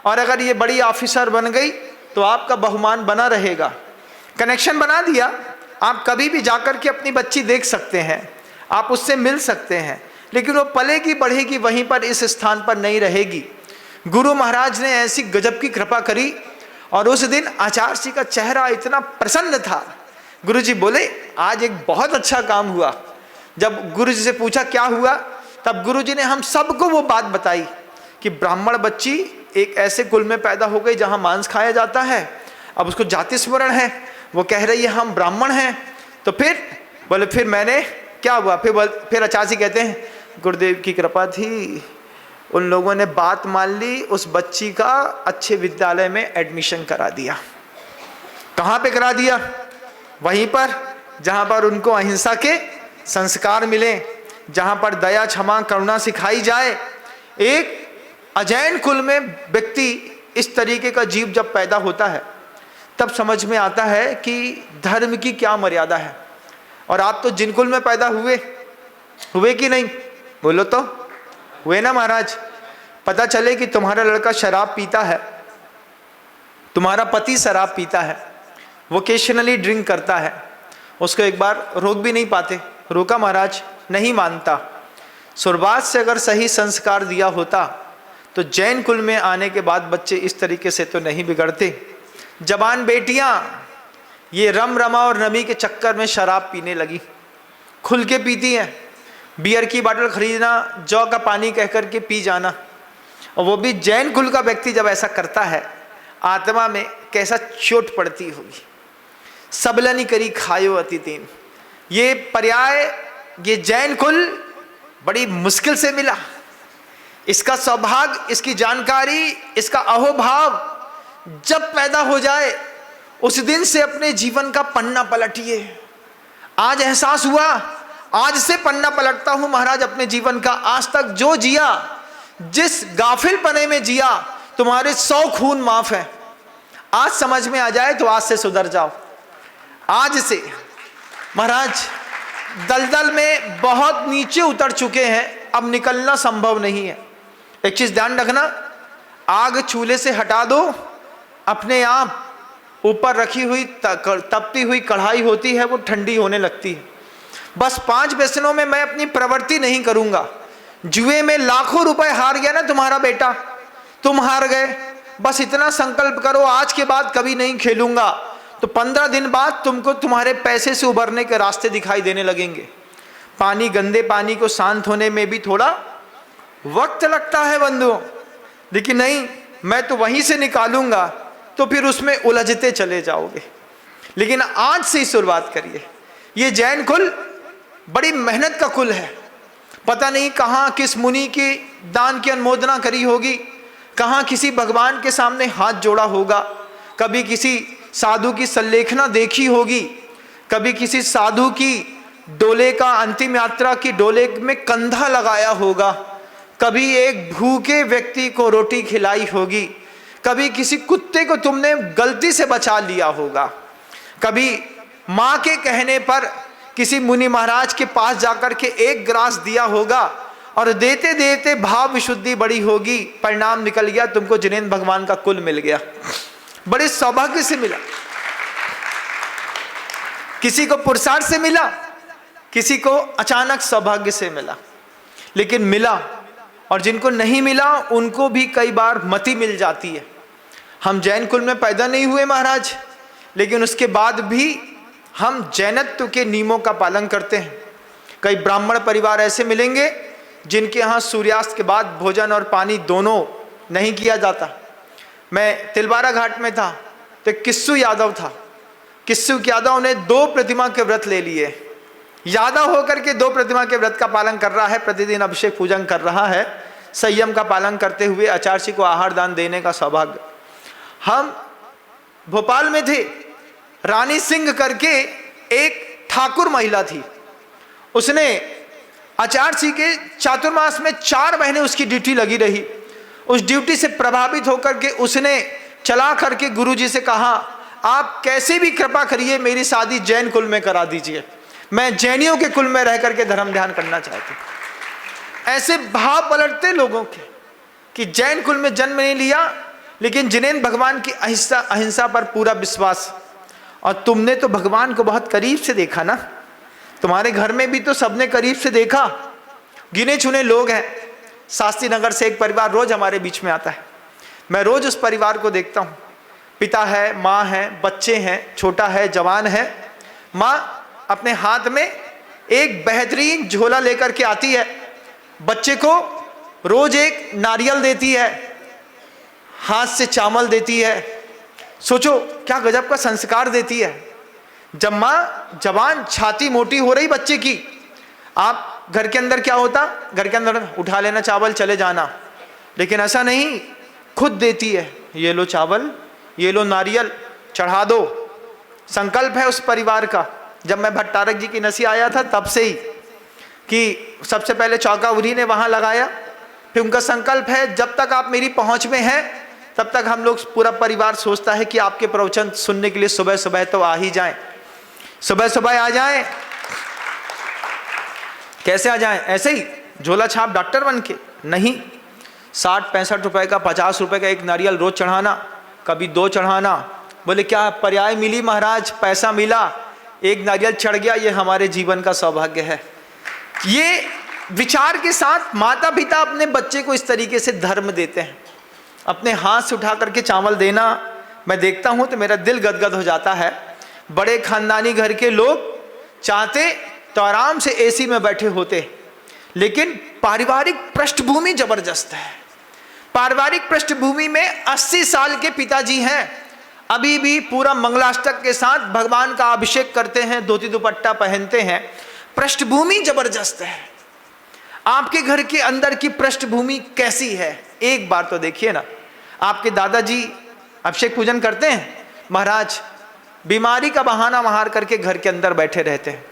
और अगर ये बड़ी ऑफिसर बन गई तो आपका बहुमान बना रहेगा। कनेक्शन बना दिया, आप कभी भी जाकर के अपनी बच्ची देख सकते हैं, आप उससे मिल सकते हैं, लेकिन वो पलेगी बढ़ेगी वहीं पर, इस स्थान पर नहीं रहेगी। गुरु महाराज ने ऐसी गजब की कृपा करी और उस दिन आचार्य जी का चेहरा इतना प्रसन्न था। गुरु जी बोले, आज एक बहुत अच्छा काम हुआ। जब गुरु जी से पूछा क्या हुआ, तब गुरु जी ने हम सबको वो बात बताई कि ब्राह्मण बच्ची एक ऐसे कुल में पैदा हो गई जहाँ मांस खाया जाता है। अब उसको जाति स्मरण है, वो कह रही है हम ब्राह्मण हैं। तो फिर बोले, फिर मैंने क्या हुआ? फिर आचार्य जी कहते हैं, गुरुदेव की कृपा थी, उन लोगों ने बात मान ली, उस बच्ची का अच्छे विद्यालय में एडमिशन करा दिया। कहाँ पे करा दिया? वहीं पर जहाँ पर उनको अहिंसा के संस्कार मिले, जहाँ पर दया क्षमा करुणा सिखाई जाए। एक अजैन कुल में व्यक्ति इस तरीके का जीव जब पैदा होता है, तब समझ में आता है कि धर्म की क्या मर्यादा है। और आप तो जिन कुल में पैदा हुए कि नहीं? बोलो तो, हुए ना महाराज? पता चले कि तुम्हारा लड़का शराब पीता है, तुम्हारा पति शराब पीता है, वोकेशनली ड्रिंक करता है, उसको एक बार रोक भी नहीं पाते। रोका महाराज, नहीं मानता। शुरुआत से अगर सही संस्कार दिया होता तो जैन कुल में आने के बाद बच्चे इस तरीके से तो नहीं बिगड़ते। जवान बेटियां ये रम रमा और नमी के चक्कर में शराब पीने लगी, खुल के पीती हैं। बियर की बोतल खरीदना, जौ का पानी कह कर के पी जाना, और वो भी जैन कुल का व्यक्ति जब ऐसा करता है, आत्मा में कैसा चोट पड़ती होगी। सबलनी करी खायो अति तीन, ये पर्याय, ये जैन कुल बड़ी मुश्किल से मिला। इसका सौभाग्य, इसकी जानकारी, इसका अहोभाव जब पैदा हो जाए, उस दिन से अपने जीवन का पन्ना पलटिए। आज एहसास हुआ, आज से पन्ना पलटता हूं महाराज अपने जीवन का। आज तक जो जिया, जिस गाफिल पने में जिया, तुम्हारे 100 खून माफ है। आज समझ में आ जाए तो आज से सुधर जाओ। आज से महाराज दलदल में बहुत नीचे उतर चुके हैं, अब निकलना संभव नहीं है। एक चीज ध्यान रखना, आग चूल्हे से हटा दो, अपने आप ऊपर रखी हुई तपती हुई कढ़ाई होती है, वो ठंडी होने लगती है। बस 5 व्यसनों में मैं अपनी प्रवृत्ति नहीं करूंगा। जुए में लाखों रुपए हार गया ना तुम्हारा बेटा, तुम हार गए, बस इतना संकल्प करो, आज के बाद कभी नहीं खेलूंगा। तो 15 दिन बाद तुमको तुम्हारे पैसे से उभरने के रास्ते दिखाई देने लगेंगे। पानी, गंदे पानी को शांत होने में भी थोड़ा वक्त लगता है बंधुओं, लेकिन नहीं, मैं तो वहीं से निकालूंगा, तो फिर उसमें उलझते चले जाओगे। लेकिन आज से ही शुरुआत करिए। ये जैन कुल बड़ी मेहनत का कुल है। पता नहीं कहाँ किस मुनि की दान की अनुमोदना करी होगी, कहाँ किसी भगवान के सामने हाथ जोड़ा होगा, कभी किसी साधु की संलेखना देखी होगी, कभी किसी साधु की डोले का, अंतिम यात्रा की डोले में कंधा लगाया होगा, कभी एक भूखे व्यक्ति को रोटी खिलाई होगी, कभी किसी कुत्ते को तुमने गलती से बचा लिया होगा, कभी माँ के कहने पर किसी मुनि महाराज के पास जाकर के एक ग्रास दिया होगा, और देते देते भाव विशुद्धि बड़ी होगी, परिणाम निकल गया, तुमको जिनेंद्र भगवान का कुल मिल गया। बड़े सौभाग्य से मिला। किसी को पुरुषार्थ से मिला, किसी को अचानक सौभाग्य से मिला, लेकिन मिला। और जिनको नहीं मिला उनको भी कई बार मति मिल जाती है। हम जैन कुल में पैदा नहीं हुए महाराज, लेकिन उसके बाद भी हम जैनत्व के नियमों का पालन करते हैं। कई ब्राह्मण परिवार ऐसे मिलेंगे जिनके यहाँ सूर्यास्त के बाद भोजन और पानी दोनों नहीं किया जाता। मैं तिलवारा घाट में था तो किस्सू यादव था। किस्सू यादव ने 2 प्रतिमा के व्रत ले लिए। यादव होकर के 2 प्रतिमा के व्रत का पालन कर रहा है, प्रतिदिन अभिषेक पूजन कर रहा है, संयम का पालन करते हुए आचार्य को आहार दान देने का सौभाग्य। हम भोपाल में थे, रानी सिंह करके एक ठाकुर महिला थी, उसने आचार्य जी के चातुर्मास में 4 महीने उसकी ड्यूटी लगी रही। उस ड्यूटी से प्रभावित होकर के उसने चला करके गुरुजी से कहा, आप कैसे भी कृपा करिए मेरी शादी जैन कुल में करा दीजिए, मैं जैनियों के कुल में रह करके धर्म ध्यान करना चाहती। ऐसे भाव पलटते लोगों के कि जैन कुल में जन्म नहीं लिया, लेकिन जिन्हें भगवान की अहिंसा पर पूरा विश्वास। और तुमने तो भगवान को बहुत करीब से देखा ना, तुम्हारे घर में भी तो सबने करीब से देखा, गिने चुने लोग हैं। शास्त्री नगर से एक परिवार रोज हमारे बीच में आता है, मैं रोज उस परिवार को देखता हूँ। पिता है, माँ है, बच्चे हैं, छोटा है, जवान है। माँ अपने हाथ में एक बेहतरीन झोला लेकर के आती है, बच्चे को रोज एक नारियल देती है, हाथ से चावल देती है। सोचो क्या गजब का संस्कार देती है। जब माँ जवान छाती मोटी हो रही बच्चे की, आप घर के अंदर क्या होता, घर के अंदर उठा लेना चावल चले जाना, लेकिन ऐसा नहीं, खुद देती है, ये लो चावल, ये लो नारियल, चढ़ा दो। संकल्प है उस परिवार का। जब मैं भट्टारक जी की नसी आया था तब से ही कि सबसे पहले चौका उन्हीं ने वहाँ लगाया, फिर उनका संकल्प है जब तक आप मेरी पहुँच में हैं तब तक हम लोग पूरा परिवार सोचता है कि आपके प्रवचन सुनने के लिए सुबह सुबह तो आ ही जाएं, सुबह सुबह आ जाएं। कैसे आ जाएं? ऐसे ही झोला छाप डॉक्टर बन के नहीं, 60-65 रुपए का, 50 रुपए का एक नारियल रोज चढ़ाना, कभी 2 चढ़ाना। बोले क्या पर्याय मिली महाराज, पैसा मिला, एक नारियल चढ़ गया, ये हमारे जीवन का सौभाग्य है। ये विचार के साथ माता पिता अपने बच्चे को इस तरीके से धर्म देते हैं, अपने हाथ से उठा करके चावल देना। मैं देखता हूँ तो मेरा दिल गदगद हो जाता है। बड़े खानदानी घर के लोग चाहते तो आराम से एसी में बैठे होते, लेकिन पारिवारिक पृष्ठभूमि जबरदस्त है। पारिवारिक पृष्ठभूमि में 80 साल के पिताजी हैं, अभी भी पूरा मंगलाष्टक के साथ भगवान का अभिषेक करते हैं, धोती दुपट्टा पहनते हैं। पृष्ठभूमि जबरदस्त है। आपके घर के अंदर की पृष्ठभूमि कैसी है, एक बार तो देखिए ना। आपके दादाजी अभिषेक पूजन करते हैं, महाराज बीमारी का बहाना मार करके घर के अंदर बैठे रहते हैं।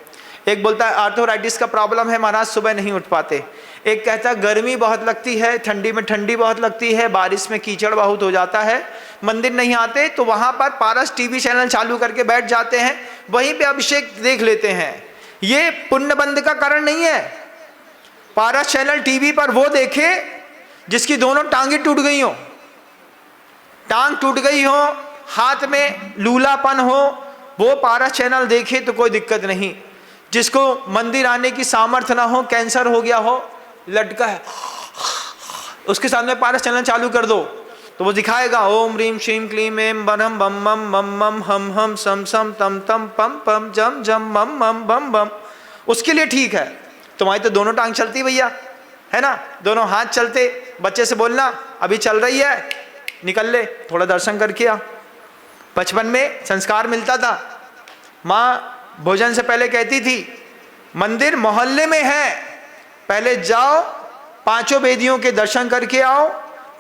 एक बोलता है आर्थराइटिस का प्रॉब्लम है महाराज, सुबह नहीं उठ पाते। एक कहता है गर्मी बहुत लगती है, ठंडी में ठंडी बहुत लगती है, बारिश में कीचड़ बहुत हो जाता है, मंदिर नहीं आते तो वहाँ पर पारस टीवी चैनल चालू करके बैठ जाते हैं, वहीं पे अभिषेक देख लेते हैं। ये पुण्यबंध का कारण नहीं है। पारस चैनल टीवी पर वो देखे जिसकी दोनों टांगे टूट गई हो, टांग टूट गई हो, हाथ में लूलापन हो, वो पारस चैनल देखे तो कोई दिक्कत नहीं। जिसको मंदिर आने की सामर्थ्य ना हो, कैंसर हो गया हो, लटका है, उसके सामने पारस चैनल चालू कर दो तो वो दिखाएगा ओम ह्रीम श्रीम क्लीम एम बम बम मम मम मम हम हम सम सम तम तम पम पम जम जम मम मम बम बम। उसके लिए ठीक है। तुम्हारी तो दोनों टांग चलती भैया, है ना, दोनों हाथ चलते। बच्चे से बोलना अभी चल रही है, निकल ले, थोड़ा दर्शन करके आ। बचपन में संस्कार मिलता था, माँ भोजन से पहले कहती थी मंदिर मोहल्ले में है, पहले जाओ 5 वेदियों के दर्शन करके आओ,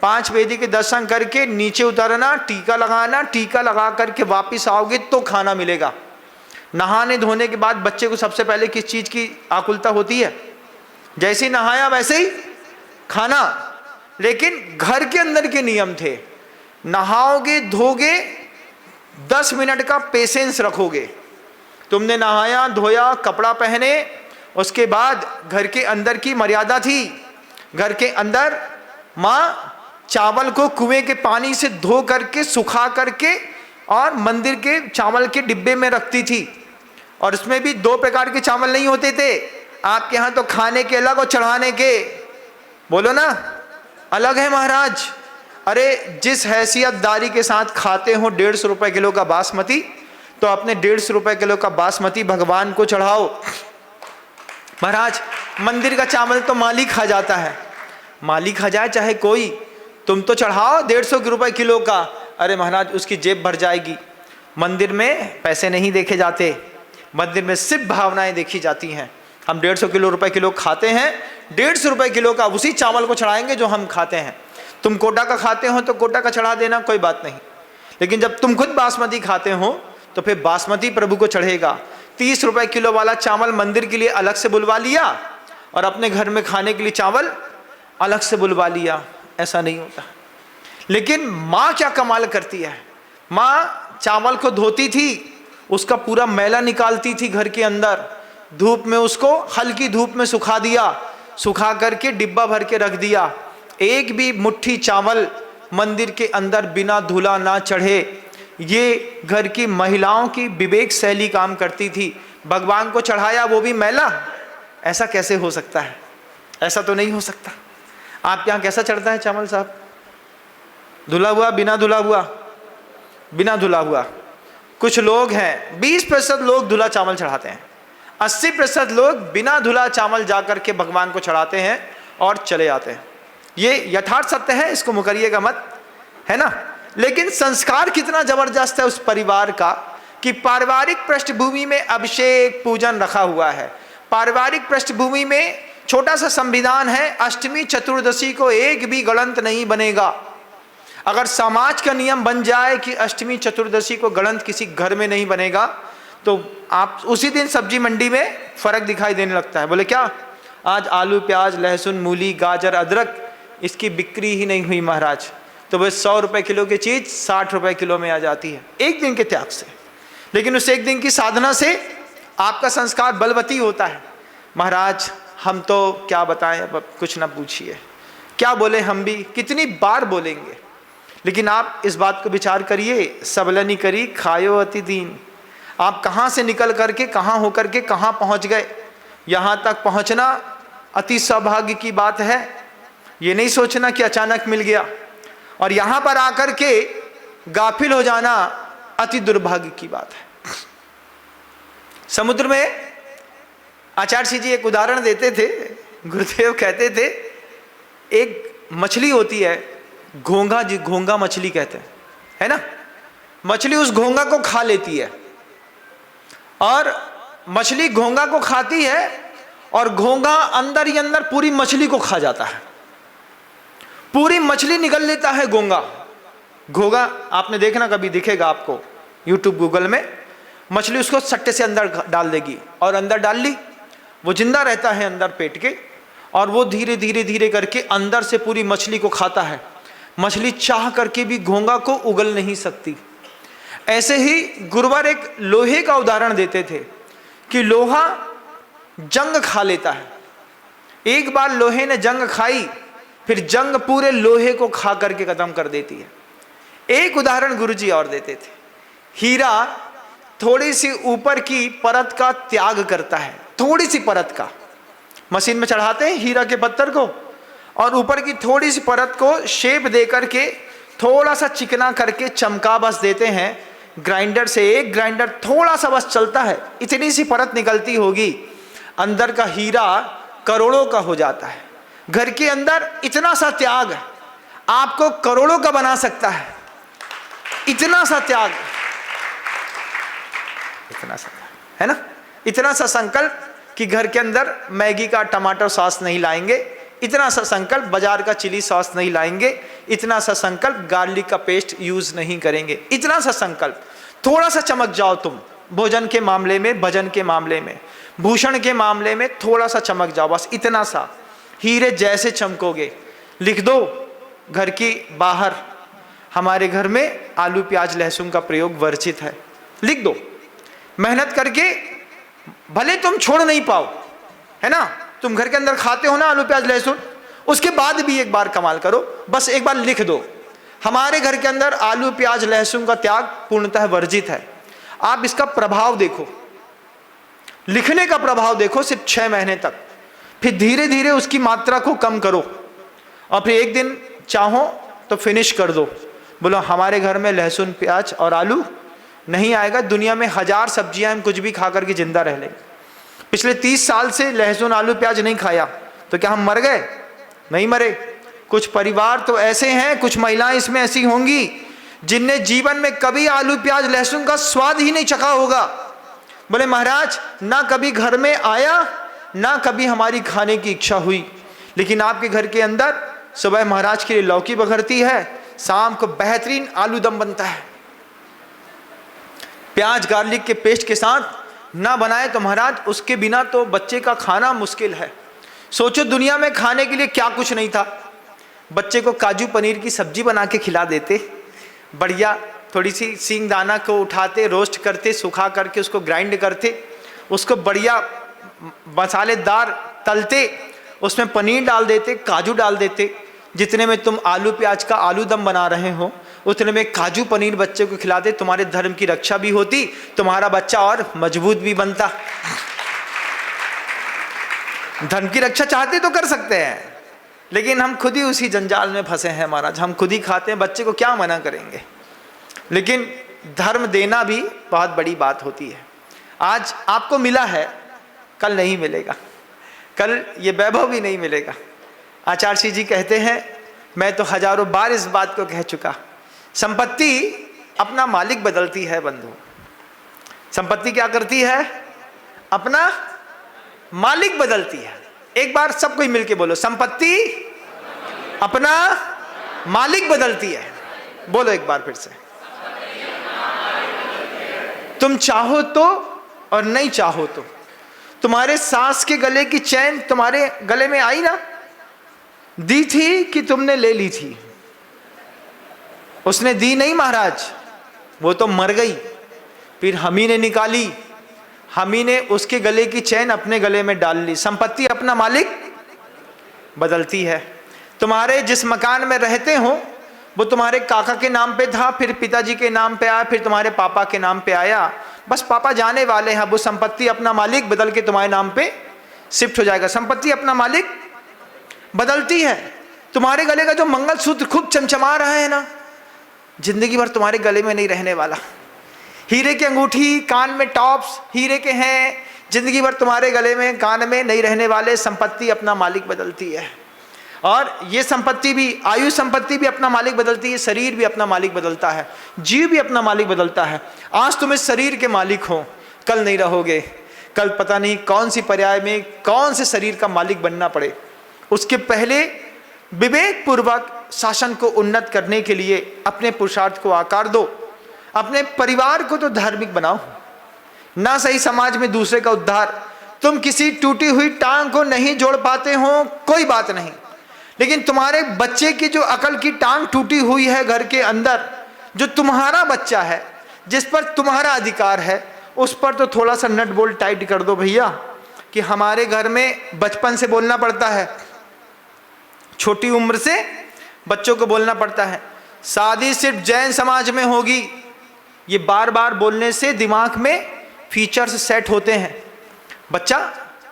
5 वेदी के दर्शन करके नीचे उतरना, टीका लगाना, टीका लगा करके वापस आओगे तो खाना मिलेगा। नहाने धोने के बाद बच्चे को सबसे पहले किस चीज़ की आकुलता होती है? जैसे ही नहाया वैसे ही खाना। लेकिन घर के अंदर के नियम थे, नहाओगे धोगे 10 मिनट का पेशेंस रखोगे। तुमने नहाया धोया, कपड़ा पहने, उसके बाद घर के अंदर की मर्यादा थी। घर के अंदर माँ चावल को कुएं के पानी से धो करके सुखा करके और मंदिर के चावल के डिब्बे में रखती थी। और इसमें भी 2 प्रकार के चावल नहीं होते थे। आपके यहाँ तो खाने के अलग और चढ़ाने के, बोलो ना, अलग है महाराज। अरे जिस हैसियतदारी के साथ खाते हो 150 रुपये किलो का बासमती, तो अपने 150 रुपये किलो का बासमती भगवान को चढ़ाओ। महाराज मंदिर का चावल तो मालिक खा जाता है, मालिक खा जाए चाहे कोई, तुम तो चढ़ाओ 150 रुपए किलो का। अरे महाराज उसकी जेब भर जाएगी। मंदिर में पैसे नहीं देखे जाते, मंदिर में सिर्फ भावनाएं देखी जाती हैं। हम 150 रुपए किलो खाते हैं, 150 रुपए किलो का उसी चावल को चढ़ाएंगे जो हम खाते हैं। तुम कोटा का खाते हो तो कोटा का चढ़ा देना, कोई बात नहीं, लेकिन जब तुम खुद बासमती खाते हो तो फिर बासमती प्रभु को चढ़ेगा। 30 रुपए किलो वाला चावल मंदिर के लिए अलग से बुलवा लिया और अपने घर में खाने के लिए चावल अलग से बुलवा लिया, ऐसा नहीं होता। लेकिन माँ क्या कमाल करती है, माँ चावल को धोती थी, उसका पूरा मैला निकालती थी घर के अंदर, धूप में उसको हल्की धूप में सुखा दिया, सुखा करके डिब्बा भर के रख दिया। एक भी मुट्ठी चावल मंदिर के अंदर बिना धुला ना चढ़े। ये घर की महिलाओं की विवेक शैली काम करती थी। भगवान को चढ़ाया वो भी मैला, ऐसा कैसे हो सकता है? ऐसा तो नहीं हो सकता। आपके यहाँ कैसा चढ़ता है चावल साहब? धुला हुआ, बिना धुला हुआ? बिना धुला हुआ। कुछ लोग हैं 20% लोग धुला चावल चढ़ाते हैं, 80% लोग बिना धुला चावल जाकर के भगवान को चढ़ाते हैं और चले आते हैं। ये यथार्थ सत्य है, इसको मुकरिएगा मत, है ना। लेकिन संस्कार कितना जबरदस्त है उस परिवार का कि पारिवारिक पृष्ठभूमि में अभिषेक पूजन रखा हुआ है। पारिवारिक पृष्ठभूमि में छोटा सा संविधान है, अष्टमी चतुर्दशी को एक भी गणंत नहीं बनेगा। अगर समाज का नियम बन जाए कि अष्टमी चतुर्दशी को गणंत किसी घर में नहीं बनेगा तो आप उसी दिन सब्जी मंडी में फर्क दिखाई देने लगता है। बोले क्या आज आलू प्याज लहसुन मूली गाजर अदरक इसकी बिक्री ही नहीं हुई महाराज, तो बस 100 रुपए किलो की चीज़ 60 रुपए किलो में आ जाती है एक दिन के त्याग से। लेकिन उस एक दिन की साधना से आपका संस्कार बलवती होता है। महाराज हम तो क्या बताएं, कुछ ना पूछिए, क्या बोले, हम भी कितनी बार बोलेंगे। लेकिन आप इस बात को विचार करिए, सबलनी करी खायो अति दीन। आप कहाँ से निकल करके कहाँ होकर के कहाँ पहुँच गए। यहाँ तक पहुँचना अति सौभाग्य की बात है, ये नहीं सोचना कि अचानक मिल गया। और यहाँ पर आकर के गाफिल हो जाना अति दुर्भाग्य की बात है। समुद्र में आचार्य जी एक उदाहरण देते थे, गुरुदेव कहते थे एक मछली होती है घोंगा, जी घोंगा मछली कहते हैं, है ना। मछली उस घोंगा को खा लेती है और मछली घोंगा को खाती है और घोंगा अंदर ही अंदर पूरी मछली को खा जाता है, पूरी मछली निगल लेता है घोंगा। घोंगा आपने देखना, कभी दिखेगा आपको यूट्यूब गूगल में, मछली उसको सट्टे से अंदर डाल देगी और अंदर डाल ली, वो जिंदा रहता है अंदर पेट के, और वो धीरे धीरे धीरे करके अंदर से पूरी मछली को खाता है। मछली चाह करके भी घोंगा को उगल नहीं सकती। ऐसे ही गुरुवर एक लोहे का उदाहरण देते थे कि लोहा जंग खा लेता है। एक बार लोहे ने जंग खाई, फिर जंग पूरे लोहे को खा करके खत्म कर देती है। एक उदाहरण गुरुजी और देते थे, हीरा थोड़ी सी ऊपर की परत का त्याग करता है, थोड़ी सी परत का। मशीन में चढ़ाते हैं हीरा के पत्थर को और ऊपर की थोड़ी सी परत को शेप दे करके थोड़ा सा चिकना करके चमका बस देते हैं ग्राइंडर से। एक ग्राइंडर थोड़ा सा बस चलता है, इतनी सी परत निकलती होगी, अंदर का हीरा करोड़ों का हो जाता है। घर के अंदर इतना सा त्याग आपको करोड़ों का बना सकता है, इतना सा त्याग, इतना सा, है ना। इतना सा संकल्प कि घर के अंदर मैगी का टमाटर सॉस नहीं लाएंगे, इतना सा संकल्प बाजार का चिली सॉस नहीं लाएंगे, इतना सा संकल्प गार्लिक का पेस्ट यूज नहीं करेंगे, इतना सा संकल्प। थोड़ा सा चमक जाओ तुम भोजन के मामले में, भजन के मामले में, भूषण के मामले में थोड़ा सा चमक जाओ, बस इतना सा, हीरे जैसे चमकोगे। लिख दो घर की बाहर, हमारे घर में आलू प्याज लहसुन का प्रयोग वर्जित है, लिख दो। मेहनत करके भले तुम छोड़ नहीं पाओ, है ना, तुम घर के अंदर खाते हो ना आलू प्याज लहसुन, उसके बाद भी एक बार कमाल करो, बस एक बार लिख दो हमारे घर के अंदर आलू प्याज लहसुन का त्याग पूर्णतः वर्जित है। आप इसका प्रभाव देखो, लिखने का प्रभाव देखो सिर्फ 6 महीने तक, फिर धीरे धीरे उसकी मात्रा को कम करो और फिर एक दिन चाहो तो फिनिश कर दो। बोलो हमारे घर में लहसुन प्याज और आलू नहीं आएगा, दुनिया में 1000 सब्जियां हम कुछ भी खा करके जिंदा रह लेंगे। पिछले 30 साल से लहसुन आलू प्याज नहीं खाया तो क्या हम मर गए? नहीं मरे। कुछ परिवार तो ऐसे हैं, कुछ महिलाएं इसमें ऐसी होंगी जिनने जीवन में कभी आलू प्याज लहसुन का स्वाद ही नहीं चखा होगा। बोले महाराज, ना कभी घर में आया, ना कभी हमारी खाने की इच्छा हुई, लेकिन आपके घर के अंदर सुबह महाराज के लिए लौकी बघरती है, शाम को बेहतरीन आलू दम बनता है, प्याज गार्लिक के पेस्ट के साथ ना बनाए तो महाराज उसके बिना तो बच्चे का खाना मुश्किल है। सोचो दुनिया में खाने के लिए क्या कुछ नहीं था, बच्चे को काजू पनीर की सब्जी बना के खिला देते, बढ़िया थोड़ी सी सींग दाना को उठाते, रोस्ट करते, सुखा करके उसको ग्राइंड करते, उसको बढ़िया मसालेदार तलते, उसमें पनीर डाल देते, काजू डाल देते, जितने में तुम आलू प्याज का आलू दम बना रहे हो उतने में काजू पनीर बच्चे को खिलाते, तुम्हारे धर्म की रक्षा भी होती, तुम्हारा बच्चा और मजबूत भी बनता। धर्म की रक्षा चाहते तो कर सकते हैं, लेकिन हम खुद ही उसी जंजाल में फंसे हैं महाराज, हम खुद ही खाते हैं, बच्चे को क्या मना करेंगे। लेकिन धर्म देना भी बहुत बड़ी बात होती है। आज आपको मिला है, कल नहीं मिलेगा, कल ये वैभव भी नहीं मिलेगा। आचार्य जी कहते हैं, मैं तो हजारों बार इस बात को कह चुका, संपत्ति अपना मालिक बदलती है बंधु। संपत्ति क्या करती है? अपना मालिक बदलती है। एक बार सब कोई मिलके बोलो, संपत्ति अपना मालिक बदलती है। बोलो एक बार फिर से। तुम चाहो तो और नहीं चाहो तो। तुम्हारे सास के गले की चैन तुम्हारे गले में आई ना, दी थी कि तुमने ले ली थी? उसने दी नहीं महाराज, वो तो मर गई, फिर हम ही ने निकाली, हम ही ने उसके गले की चैन अपने गले में डाल ली। संपत्ति अपना मालिक बदलती है। तुम्हारे जिस मकान में रहते हो वो तुम्हारे काका के नाम पे था, फिर पिताजी के नाम पे आया, फिर तुम्हारे पापा के नाम पे आया, बस पापा जाने वाले हैं, वो संपत्ति अपना मालिक बदल के तुम्हारे नाम पे शिफ्ट हो जाएगा। संपत्ति अपना मालिक बदलती है। तुम्हारे गले का जो मंगलसूत्र खूब चमचमा रहा है ना, जिंदगी भर तुम्हारे गले में नहीं रहने वाला। हीरे की अंगूठी, कान में टॉप्स हीरे के हैं, जिंदगी भर तुम्हारे गले में कान में नहीं रहने वाले। संपत्ति अपना मालिक बदलती है। और ये संपत्ति भी, आयु संपत्ति भी अपना मालिक बदलती है, शरीर भी अपना मालिक बदलता है, जीव भी अपना मालिक बदलता है। आज तुम इस शरीर के मालिक हो, कल नहीं रहोगे, कल पता नहीं कौन सी पर्याय में कौन से शरीर का मालिक बनना पड़े। उसके पहले विवेक पूर्वक शासन को उन्नत करने के लिए अपने पुरुषार्थ को आकार दो, अपने परिवार को तो धार्मिक बनाओ ना, सही समाज में दूसरे का उद्धार। तुम किसी टूटी हुई टांग को नहीं जोड़ पाते हो, कोई बात नहीं, लेकिन तुम्हारे बच्चे की जो अकल की टांग टूटी हुई है घर के अंदर, जो तुम्हारा बच्चा है, जिस पर तुम्हारा अधिकार है, उस पर तो थोड़ा सा नट बोल्ट टाइट कर दो भैया। कि हमारे घर में बचपन से बोलना पड़ता है, छोटी उम्र से बच्चों को बोलना पड़ता है, शादी सिर्फ जैन समाज में होगी। ये बार बार बोलने से दिमाग में फीचर्स सेट होते हैं। बच्चा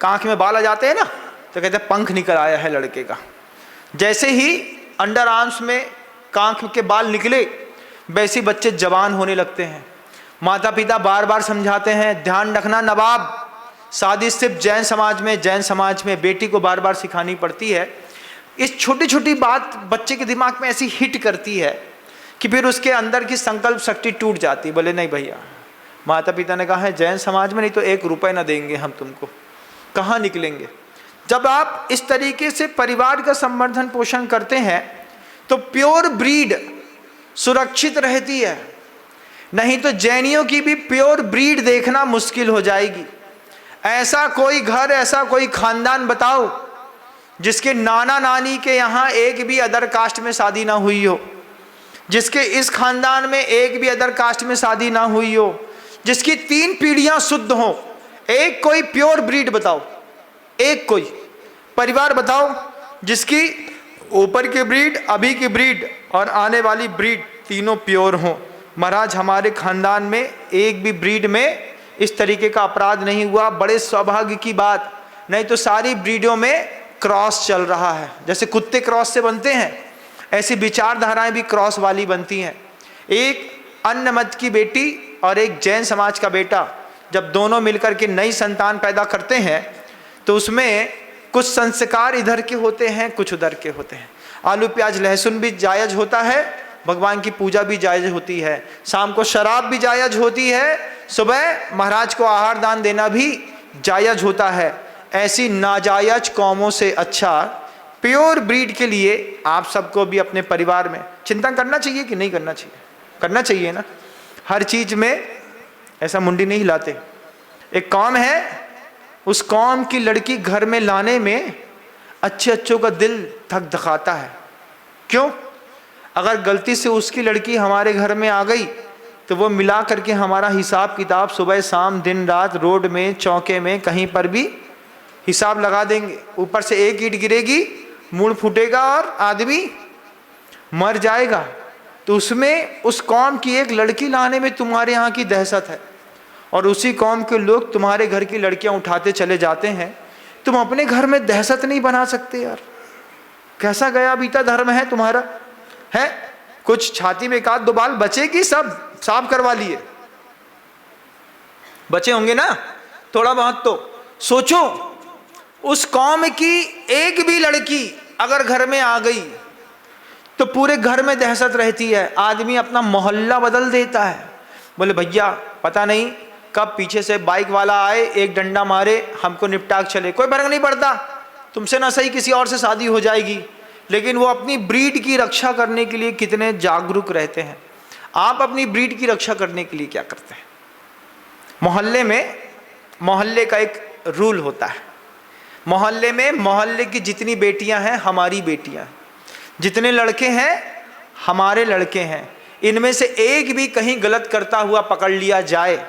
कांख में बाल आ जाते हैं ना, तो कहते हैं पंख निकल आया है लड़के का। जैसे ही अंडर आर्म्स में कांख के बाल निकले, वैसे बच्चे जवान होने लगते हैं। माता पिता बार बार समझाते हैं, ध्यान रखना नवाब, शादी सिर्फ जैन समाज में बेटी को बार बार सिखानी पड़ती है। इस छोटी छोटी बात बच्चे के दिमाग में ऐसी हिट करती है कि फिर उसके अंदर की संकल्प शक्ति टूट जाती। बोले नहीं भैया, माता पिता ने कहा है जैन समाज में नहीं तो 1 रुपए ना देंगे हम तुमको, कहाँ निकलेंगे। जब आप इस तरीके से परिवार का संवर्धन पोषण करते हैं तो प्योर ब्रीड सुरक्षित रहती है, नहीं तो जैनियों की भी प्योर ब्रीड देखना मुश्किल हो जाएगी। ऐसा कोई घर, ऐसा कोई खानदान बताओ जिसके नाना नानी के यहाँ एक भी अदर कास्ट में शादी ना हुई हो, जिसके इस खानदान में एक भी अदर कास्ट में शादी ना हुई हो, जिसकी 3 पीढ़ियां शुद्ध हो। एक कोई प्योर ब्रीड बताओ, एक कोई परिवार बताओ जिसकी ऊपर की ब्रीड, अभी की ब्रीड और आने वाली ब्रीड तीनों प्योर हो। महाराज हमारे खानदान में एक भी ब्रीड में इस तरीके का अपराध नहीं हुआ, बड़े सौभाग्य की बात। नहीं तो सारी ब्रीडों में क्रॉस चल रहा है। जैसे कुत्ते क्रॉस से बनते हैं, ऐसी विचारधाराएं भी क्रॉस वाली बनती हैं। एक अन्य मत की बेटी और एक जैन समाज का बेटा जब दोनों मिलकर के नई संतान पैदा करते हैं तो उसमें कुछ संस्कार इधर के होते हैं, कुछ उधर के होते हैं। आलू प्याज लहसुन भी जायज़ होता है, भगवान की पूजा भी जायज़ होती है, शाम को शराब भी जायज़ होती है, सुबह महाराज को आहार दान देना भी जायज़ होता है। ऐसी नाजायज कौमों से अच्छा प्योर ब्रीड के लिए आप सबको भी अपने परिवार में चिंतन करना चाहिए कि नहीं करना चाहिए? करना चाहिए ना। हर चीज़ में ऐसा मुंडी नहीं हिलाते। एक कौम है, उस कौम की लड़की घर में लाने में अच्छे अच्छों का दिल धक धकाता है। क्यों? अगर गलती से उसकी लड़की हमारे घर में आ गई तो वो मिला करके हमारा हिसाब किताब सुबह शाम दिन रात रोड में चौके में कहीं पर भी हिसाब लगा देंगे। ऊपर से एक ईंट गिरेगी, मुड़ फूटेगा और आदमी मर जाएगा। तो उसमें उस कौम की एक लड़की लाने में तुम्हारे यहाँ की दहशत है, और उसी कौम के लोग तुम्हारे घर की लड़कियां उठाते चले जाते हैं। तुम अपने घर में दहशत नहीं बना सकते यार? कैसा गया बीता धर्म है तुम्हारा? है कुछ छाती में एक आध दो बाल बचे कि सब साफ करवा लिए? बचे होंगे ना थोड़ा बहुत। तो सोचो, उस कौम की एक भी लड़की अगर घर में आ गई तो पूरे घर में दहशत रहती है। आदमी अपना मोहल्ला बदल देता है। बोले भैया पता नहीं कब पीछे से बाइक वाला आए, एक डंडा मारे, हमको निपटा के चले, कोई फर्क नहीं पड़ता, तुमसे ना सही किसी और से शादी हो जाएगी। लेकिन वो अपनी ब्रीड की रक्षा करने के लिए कितने जागरूक रहते हैं। आप अपनी ब्रीड की रक्षा करने के लिए क्या करते हैं? मोहल्ले में, मोहल्ले का एक रूल होता है, मोहल्ले में मोहल्ले की जितनी बेटियां हैं हमारी बेटियां, जितने लड़के हैं हमारे लड़के हैं। इनमें से एक भी कहीं गलत करता हुआ पकड़ लिया जाए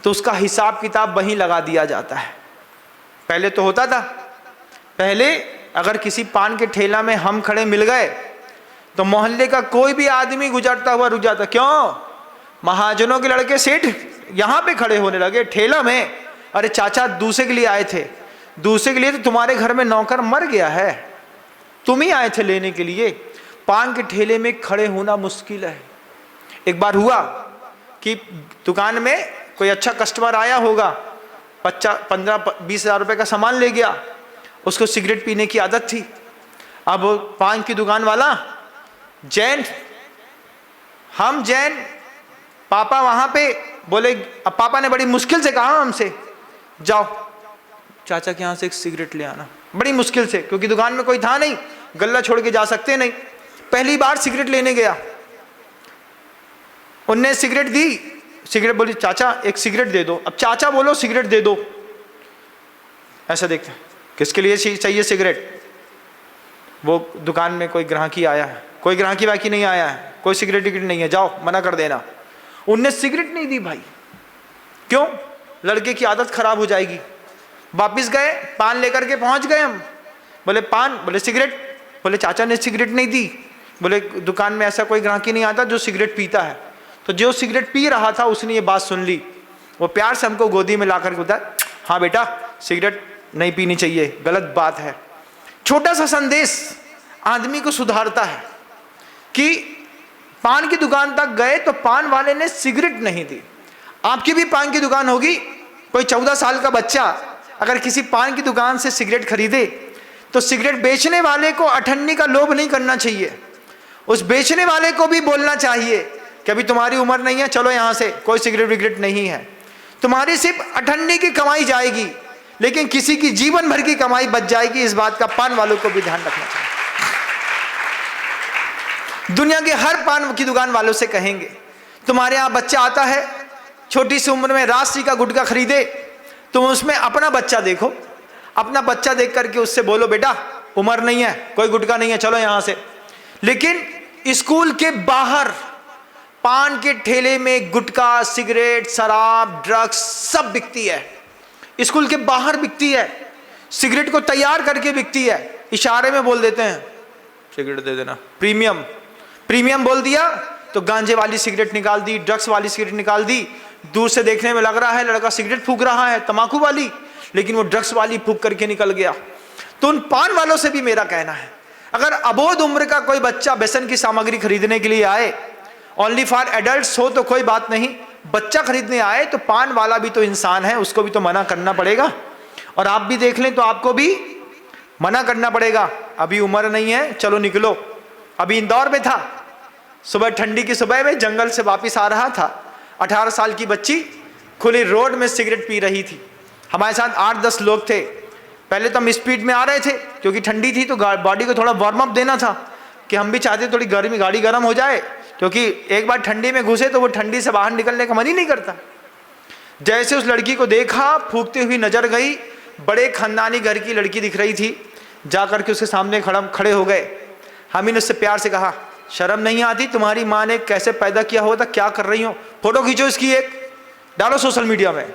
तो उसका हिसाब किताब वहीं लगा दिया जाता है। पहले तो होता था, पहले अगर किसी पान के ठेला में हम खड़े मिल गए तो मोहल्ले का कोई भी आदमी गुजरता हुआ रुक जाता। क्यों? महाजनों के लड़के सेठ यहाँ पे खड़े होने लगे ठेला में। अरे चाचा दूसरे के लिए आए थे, दूसरे के लिए तो तुम्हारे घर में नौकर मर गया है, तुम ही आए थे लेने के लिए। पान के ठेले में खड़े होना मुश्किल है। एक बार हुआ कि दुकान में कोई अच्छा कस्टमर आया होगा, 15-20 हज़ार रुपये का सामान ले गया, उसको सिगरेट पीने की आदत थी। अब पान की दुकान वाला जैन, हम जैन, पापा वहाँ पे बोले, अब पापा ने बड़ी मुश्किल से कहा हमसे, जाओ चाचा के यहाँ से एक सिगरेट ले आना। बड़ी मुश्किल से, क्योंकि दुकान में कोई था नहीं, गल्ला छोड़ के जा सकते नहीं। पहली बार सिगरेट लेने गया, उनने सिगरेट दी, सिगरेट बोली चाचा एक सिगरेट दे दो। अब चाचा बोलो सिगरेट दे दो, ऐसा देखते किसके लिए चाहिए सिगरेट? वो दुकान में कोई ग्राहकी आया है, कोई ग्राहकी बाकी नहीं आया है, कोई सिगरेट टिकट नहीं है, जाओ मना कर देना। उनने सिगरेट नहीं दी भाई। क्यों? लड़के की आदत खराब हो जाएगी। वापिस गए, पान लेकर के पहुंच गए हम, बोले पान, बोले सिगरेट, बोले चाचा ने सिगरेट नहीं दी। बोले दुकान में ऐसा कोई ग्राहकी नहीं आता जो सिगरेट पीता है। तो जो सिगरेट पी रहा था उसने ये बात सुन ली, वो प्यार से हमको गोदी में ला करके बताया, हाँ बेटा सिगरेट नहीं पीनी चाहिए, गलत बात है। छोटा सा संदेश आदमी को सुधारता है। कि पान की दुकान तक गए तो पान वाले ने सिगरेट नहीं दी। आपकी भी पान की दुकान होगी, कोई 14 साल का बच्चा अगर किसी पान की दुकान से सिगरेट खरीदे तो सिगरेट बेचने वाले को अठन्नी का लोभ नहीं करना चाहिए। उस बेचने वाले को भी बोलना चाहिए कि अभी तुम्हारी उम्र नहीं है, चलो यहाँ से, कोई सिगरेट विगरेट नहीं है। तुम्हारी सिर्फ अठन्नी की कमाई जाएगी, लेकिन किसी की जीवन भर की कमाई बच जाएगी। इस बात का पान वालों को भी ध्यान रखना चाहिए। दुनिया के हर पान की दुकान वालों से कहेंगे, तुम्हारे यहाँ बच्चा आता है छोटी सी उम्र में राष्ट्रीय का गुटखा खरीदे, तुम उसमें अपना बच्चा देखो, अपना बच्चा देख करके उससे बोलो बेटा उम्र नहीं है, कोई गुटखा नहीं है, चलो यहाँ से। लेकिन स्कूल के बाहर पान के ठेले में गुटखा, सिगरेट, शराब, ड्रग्स सब बिकती है। स्कूल के बाहर बिकती है, सिगरेट को तैयार करके बिकती है। इशारे में बोल देते हैं सिगरेट दे देना, प्रीमियम, प्रीमियम बोल दिया तो गांजे वाली सिगरेट निकाल दी, ड्रग्स वाली सिगरेट निकाल दी। दूर से देखने में लग रहा है लड़का सिगरेट फूंक रहा है, तंबाकू वाली, लेकिन वो ड्रग्स वाली फूंक करके निकल गया। तो उन पान वालों से भी मेरा कहना है, अगर अबोध उम्र का कोई बच्चा व्यसन की सामग्री खरीदने के लिए आए, ओनली फॉर एडल्ट्स हो तो कोई बात नहीं, बच्चा खरीदने आए तो पान वाला भी तो इंसान है, उसको भी तो मना करना पड़ेगा। और आप भी देख लें तो आपको भी मना करना पड़ेगा। अभी उम्र नहीं है, चलो निकलो। अभी इंदौर में था, सुबह ठंडी की सुबह में जंगल से वापस आ रहा था, 18 साल की बच्ची खुली रोड में सिगरेट पी रही थी। हमारे साथ 8-10 लोग थे। पहले तो हम स्पीड में आ रहे थे क्योंकि ठंडी थी, तो बॉडी को थोड़ा वार्म अप देना था कि हम भी चाहते थोड़ी गर्मी, गाड़ी गर्म हो जाए, क्योंकि एक बार ठंडी में घुसे तो वो ठंडी से बाहर निकलने का मन ही नहीं करता। जैसे उस लड़की को देखा, फूंकती हुई नजर गई, बड़े खानदानी घर की लड़की दिख रही थी, जा करके उसके सामने खड़े हो गए। हम ने उससे प्यार से कहा, शर्म नहीं आती? तुम्हारी माँ ने कैसे पैदा किया होता, क्या कर रही हो? फोटो खींचो इसकी, एक डालो सोशल मीडिया में।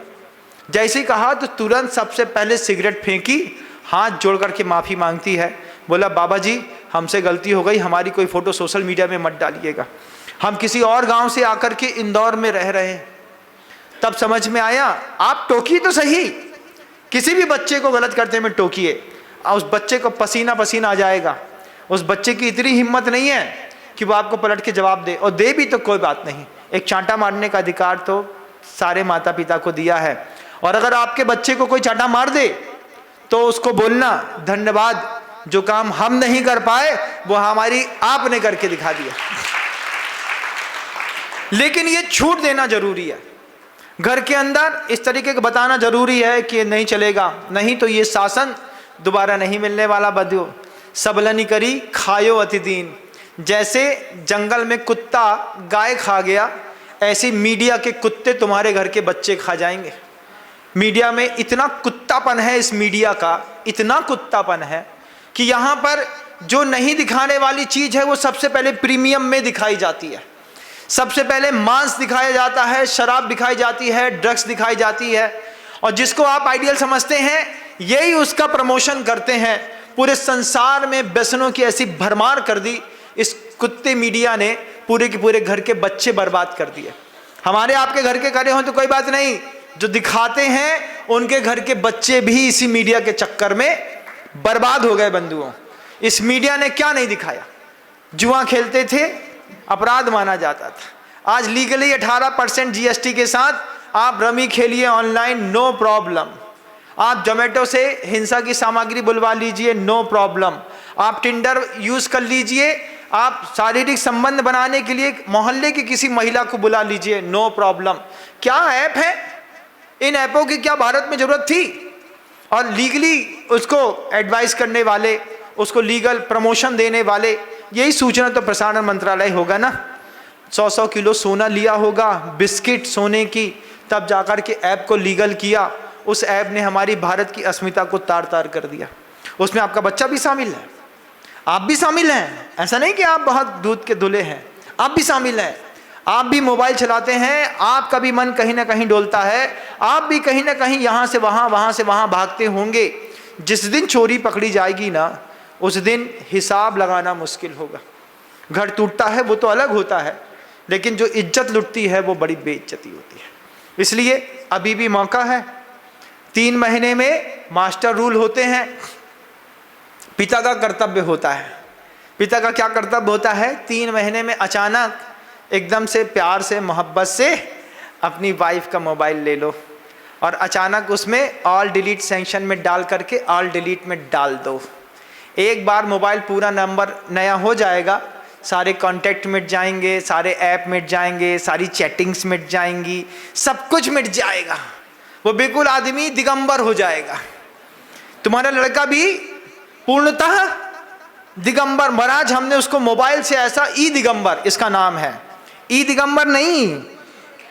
जैसे ही कहा तो तुरंत सबसे पहले सिगरेट फेंकी, हाथ जोड़ करके माफ़ी मांगती है। बोला, बाबा जी हमसे गलती हो गई, हमारी कोई फ़ोटो सोशल मीडिया में मत डालिएगा, हम किसी और गांव से आकर के इंदौर में रह रहे हैं। तब समझ में आया, आप टोकिए तो सही, किसी भी बच्चे को गलत करते में टोकिए, उस बच्चे को पसीना पसीना आ जाएगा। उस बच्चे की इतनी हिम्मत नहीं है कि वो आपको पलट के जवाब दे, और दे भी तो कोई बात नहीं, एक चांटा मारने का अधिकार तो सारे माता पिता को दिया है। और अगर आपके बच्चे को कोई चांटा मार दे तो उसको बोलना, धन्यवाद, जो काम हम नहीं कर पाए वो हमारी आपने करके दिखा दिया। लेकिन ये छूट देना जरूरी है, घर के अंदर इस तरीके का बताना जरूरी है कि नहीं चलेगा, नहीं तो ये शासन दोबारा नहीं मिलने वाला। बदो सबलनी करी खायो अति दीन, जैसे जंगल में कुत्ता गाय खा गया, ऐसे मीडिया के कुत्ते तुम्हारे घर के बच्चे खा जाएंगे। मीडिया में इतना कुत्तापन है, इस मीडिया का इतना कुत्तापन है कि यहाँ पर जो नहीं दिखाने वाली चीज़ है वो सबसे पहले प्रीमियम में दिखाई जाती है। सबसे पहले मांस दिखाया जाता है, शराब दिखाई जाती है, ड्रग्स दिखाई जाती है, और जिसको आप आइडियल समझते हैं यही उसका प्रमोशन करते हैं। पूरे संसार में व्यसनों की ऐसी भरमार कर दी इस कुत्ते मीडिया ने, पूरे के पूरे घर के बच्चे बर्बाद कर दिए। हमारे आपके घर के करे हों तो कोई बात नहीं, जो दिखाते हैं उनके घर के बच्चे भी इसी मीडिया के चक्कर में बर्बाद हो गए। बंधुओं, इस मीडिया ने क्या नहीं दिखाया? जुआ खेलते थे, अपराध माना जाता था। आज लीगली 18% जीएसटी के साथ आप रमी खेलिए ऑनलाइन, नो प्रॉब्लम। आप जोमेटो से हिंसा की सामग्री बुलवा लीजिए, नो प्रॉब्लम। आप टिंडर यूज कर लीजिए, आप शारीरिक संबंध बनाने के लिए मोहल्ले की किसी महिला को बुला लीजिए, नो प्रॉब्लम। क्या ऐप है? इन ऐपों की क्या भारत में जरूरत थी? और लीगली उसको एडवाइस करने वाले, उसको लीगल प्रमोशन देने वाले, यही सूचना तो प्रसारण मंत्रालय होगा ना। 100 किलो सोना लिया होगा, बिस्किट सोने की, तब जाकर के ऐप को लीगल किया। उस ऐप ने हमारी भारत की अस्मिता को तार तार कर दिया। उसमें आपका बच्चा भी शामिल है, आप भी शामिल हैं। ऐसा नहीं कि आप बहुत दूध के धुले हैं, आप भी शामिल हैं। आप भी मोबाइल चलाते हैं, आपका भी मन कहीं ना कहीं डोलता है, आप भी कहीं ना कहीं यहाँ से वहाँ, वहाँ से वहाँ भागते होंगे। जिस दिन चोरी पकड़ी जाएगी ना, उस दिन हिसाब लगाना मुश्किल होगा। घर टूटता है वो तो अलग होता है, लेकिन जो इज्जत लुटती है वो बड़ी बेइज्जती होती है। इसलिए अभी भी मौका है। 3 महीने में मास्टर रूल होते हैं। पिता का कर्तव्य होता है, पिता का क्या कर्तव्य होता है? 3 महीने में अचानक एकदम से प्यार से मोहब्बत से अपनी वाइफ का मोबाइल ले लो और अचानक उसमें ऑल डिलीट सेक्शन में डाल करके ऑल डिलीट में डाल दो। एक बार मोबाइल पूरा नंबर नया हो जाएगा, सारे कॉन्टैक्ट मिट जाएंगे, सारे ऐप मिट जाएंगे, सारी चैटिंग्स मिट जाएंगी, सब कुछ मिट जाएगा। वो बिल्कुल आदमी दिगंबर हो जाएगा। तुम्हारा लड़का भी पूर्णतः दिगंबर, महाराज हमने उसको मोबाइल से ऐसा, ई दिगंबर इसका नाम है। ई दिगंबर नहीं,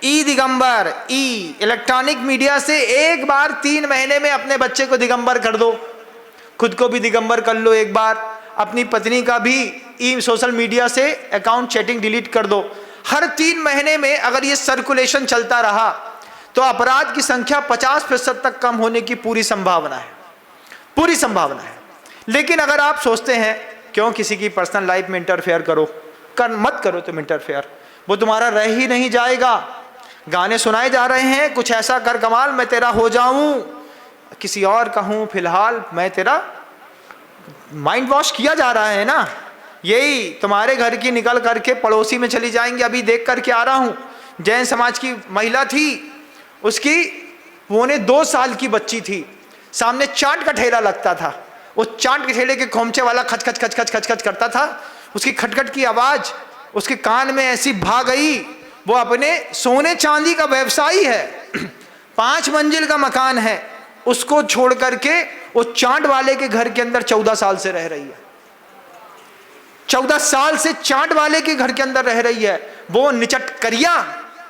ई दिगंबर, ई इलेक्ट्रॉनिक मीडिया से एक बार 3 महीने में अपने बच्चे को दिगंबर कर दो, खुद को भी दिगंबर कर लो एक बार, अपनी पत्नी का भी ई सोशल मीडिया से अकाउंट चैटिंग डिलीट कर दो। हर 3 महीने में अगर ये सर्कुलेशन चलता रहा तो अपराध की संख्या 50% तक कम होने की पूरी संभावना है, पूरी संभावना है। लेकिन अगर आप सोचते हैं क्यों किसी की पर्सनल लाइफ में इंटरफेयर करो, मत करो तुम इंटरफेयर, वो तुम्हारा रह ही नहीं जाएगा। गाने सुनाए जा रहे हैं, कुछ ऐसा कर कमाल मैं तेरा हो जाऊं, किसी और का हूं फिलहाल मैं तेरा, माइंड वॉश किया जा रहा है ना। यही तुम्हारे घर की निकल करके पड़ोसी में चली जाएंगी। अभी देख करके आ रहा हूं, जैन समाज की महिला थी, उसकी 2.25 साल की बच्ची थी, सामने चाट का ठेला लगता था, वो चाट के ठेले के खोमचे वाला खच खच खच खच खच खच करता था, उसकी खटखट की आवाज़ उसके कान में ऐसी भा गई। वो अपने सोने चांदी का व्यवसायी है, 5 मंजिल का मकान है, उसको छोड़ करके वो चाट वाले के घर के अंदर 14 साल से रह रही है। 14 साल से चाट वाले के घर के अंदर रह रही है। वो निचट करिया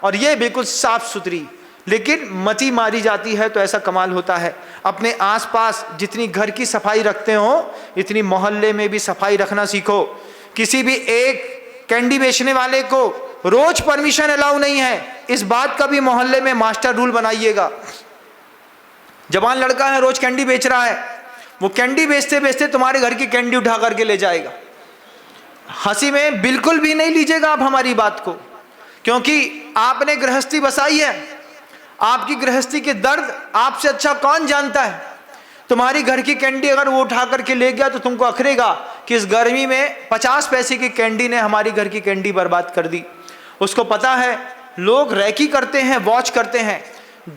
और ये बिल्कुल साफ सुथरी, लेकिन मती मारी जाती है तो ऐसा कमाल होता है। अपने आसपास जितनी घर की सफाई रखते हो, इतनी मोहल्ले में भी सफाई रखना सीखो। किसी भी एक कैंडी बेचने वाले को रोज परमिशन अलाउ नहीं है, इस बात का भी मोहल्ले में मास्टर रूल बनाइएगा। जवान लड़का है, रोज कैंडी बेच रहा है, वो कैंडी बेचते बेचते तुम्हारे घर की कैंडी उठा करके ले जाएगा। हंसी में बिल्कुल भी नहीं लीजिएगा आप हमारी बात को, क्योंकि आपने गृहस्थी बसाई है। आपकी गृहस्थी के दर्द आपसे अच्छा कौन जानता है। तुम्हारी घर की कैंडी अगर वो उठा करके ले गया तो तुमको अखरेगा कि इस गर्मी में 50 पैसे की कैंडी ने हमारी घर की कैंडी बर्बाद कर दी। उसको पता है लोग रैकी करते हैं, वॉच करते हैं।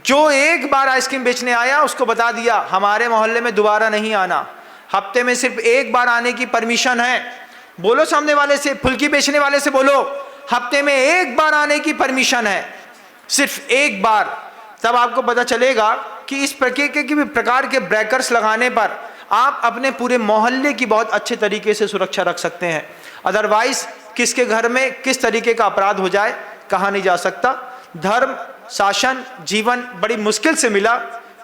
जो एक बार आइसक्रीम बेचने आया उसको बता दिया हमारे मोहल्ले में दोबारा नहीं आना, हफ्ते में सिर्फ एक बार आने की परमिशन है। बोलो सामने वाले से, फुल्की बेचने वाले से बोलो, हफ्ते में एक बार आने की परमिशन है, सिर्फ एक बार। तब आपको पता चलेगा कि इस प्रकार के ब्रेकर्स लगाने पर आप अपने पूरे मोहल्ले की बहुत अच्छे तरीके से सुरक्षा रख सकते हैं। अदरवाइज किसके घर में किस तरीके का अपराध हो जाए कहा नहीं जा सकता। धर्म, शासन, जीवन बड़ी मुश्किल से मिला,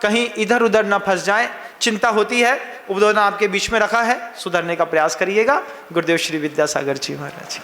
कहीं इधर उधर ना फंस जाएं, चिंता होती है। उद्बोधन आपके बीच में रखा है, सुधरने का प्रयास करिएगा। गुरुदेव श्री विद्यासागर जी महाराज।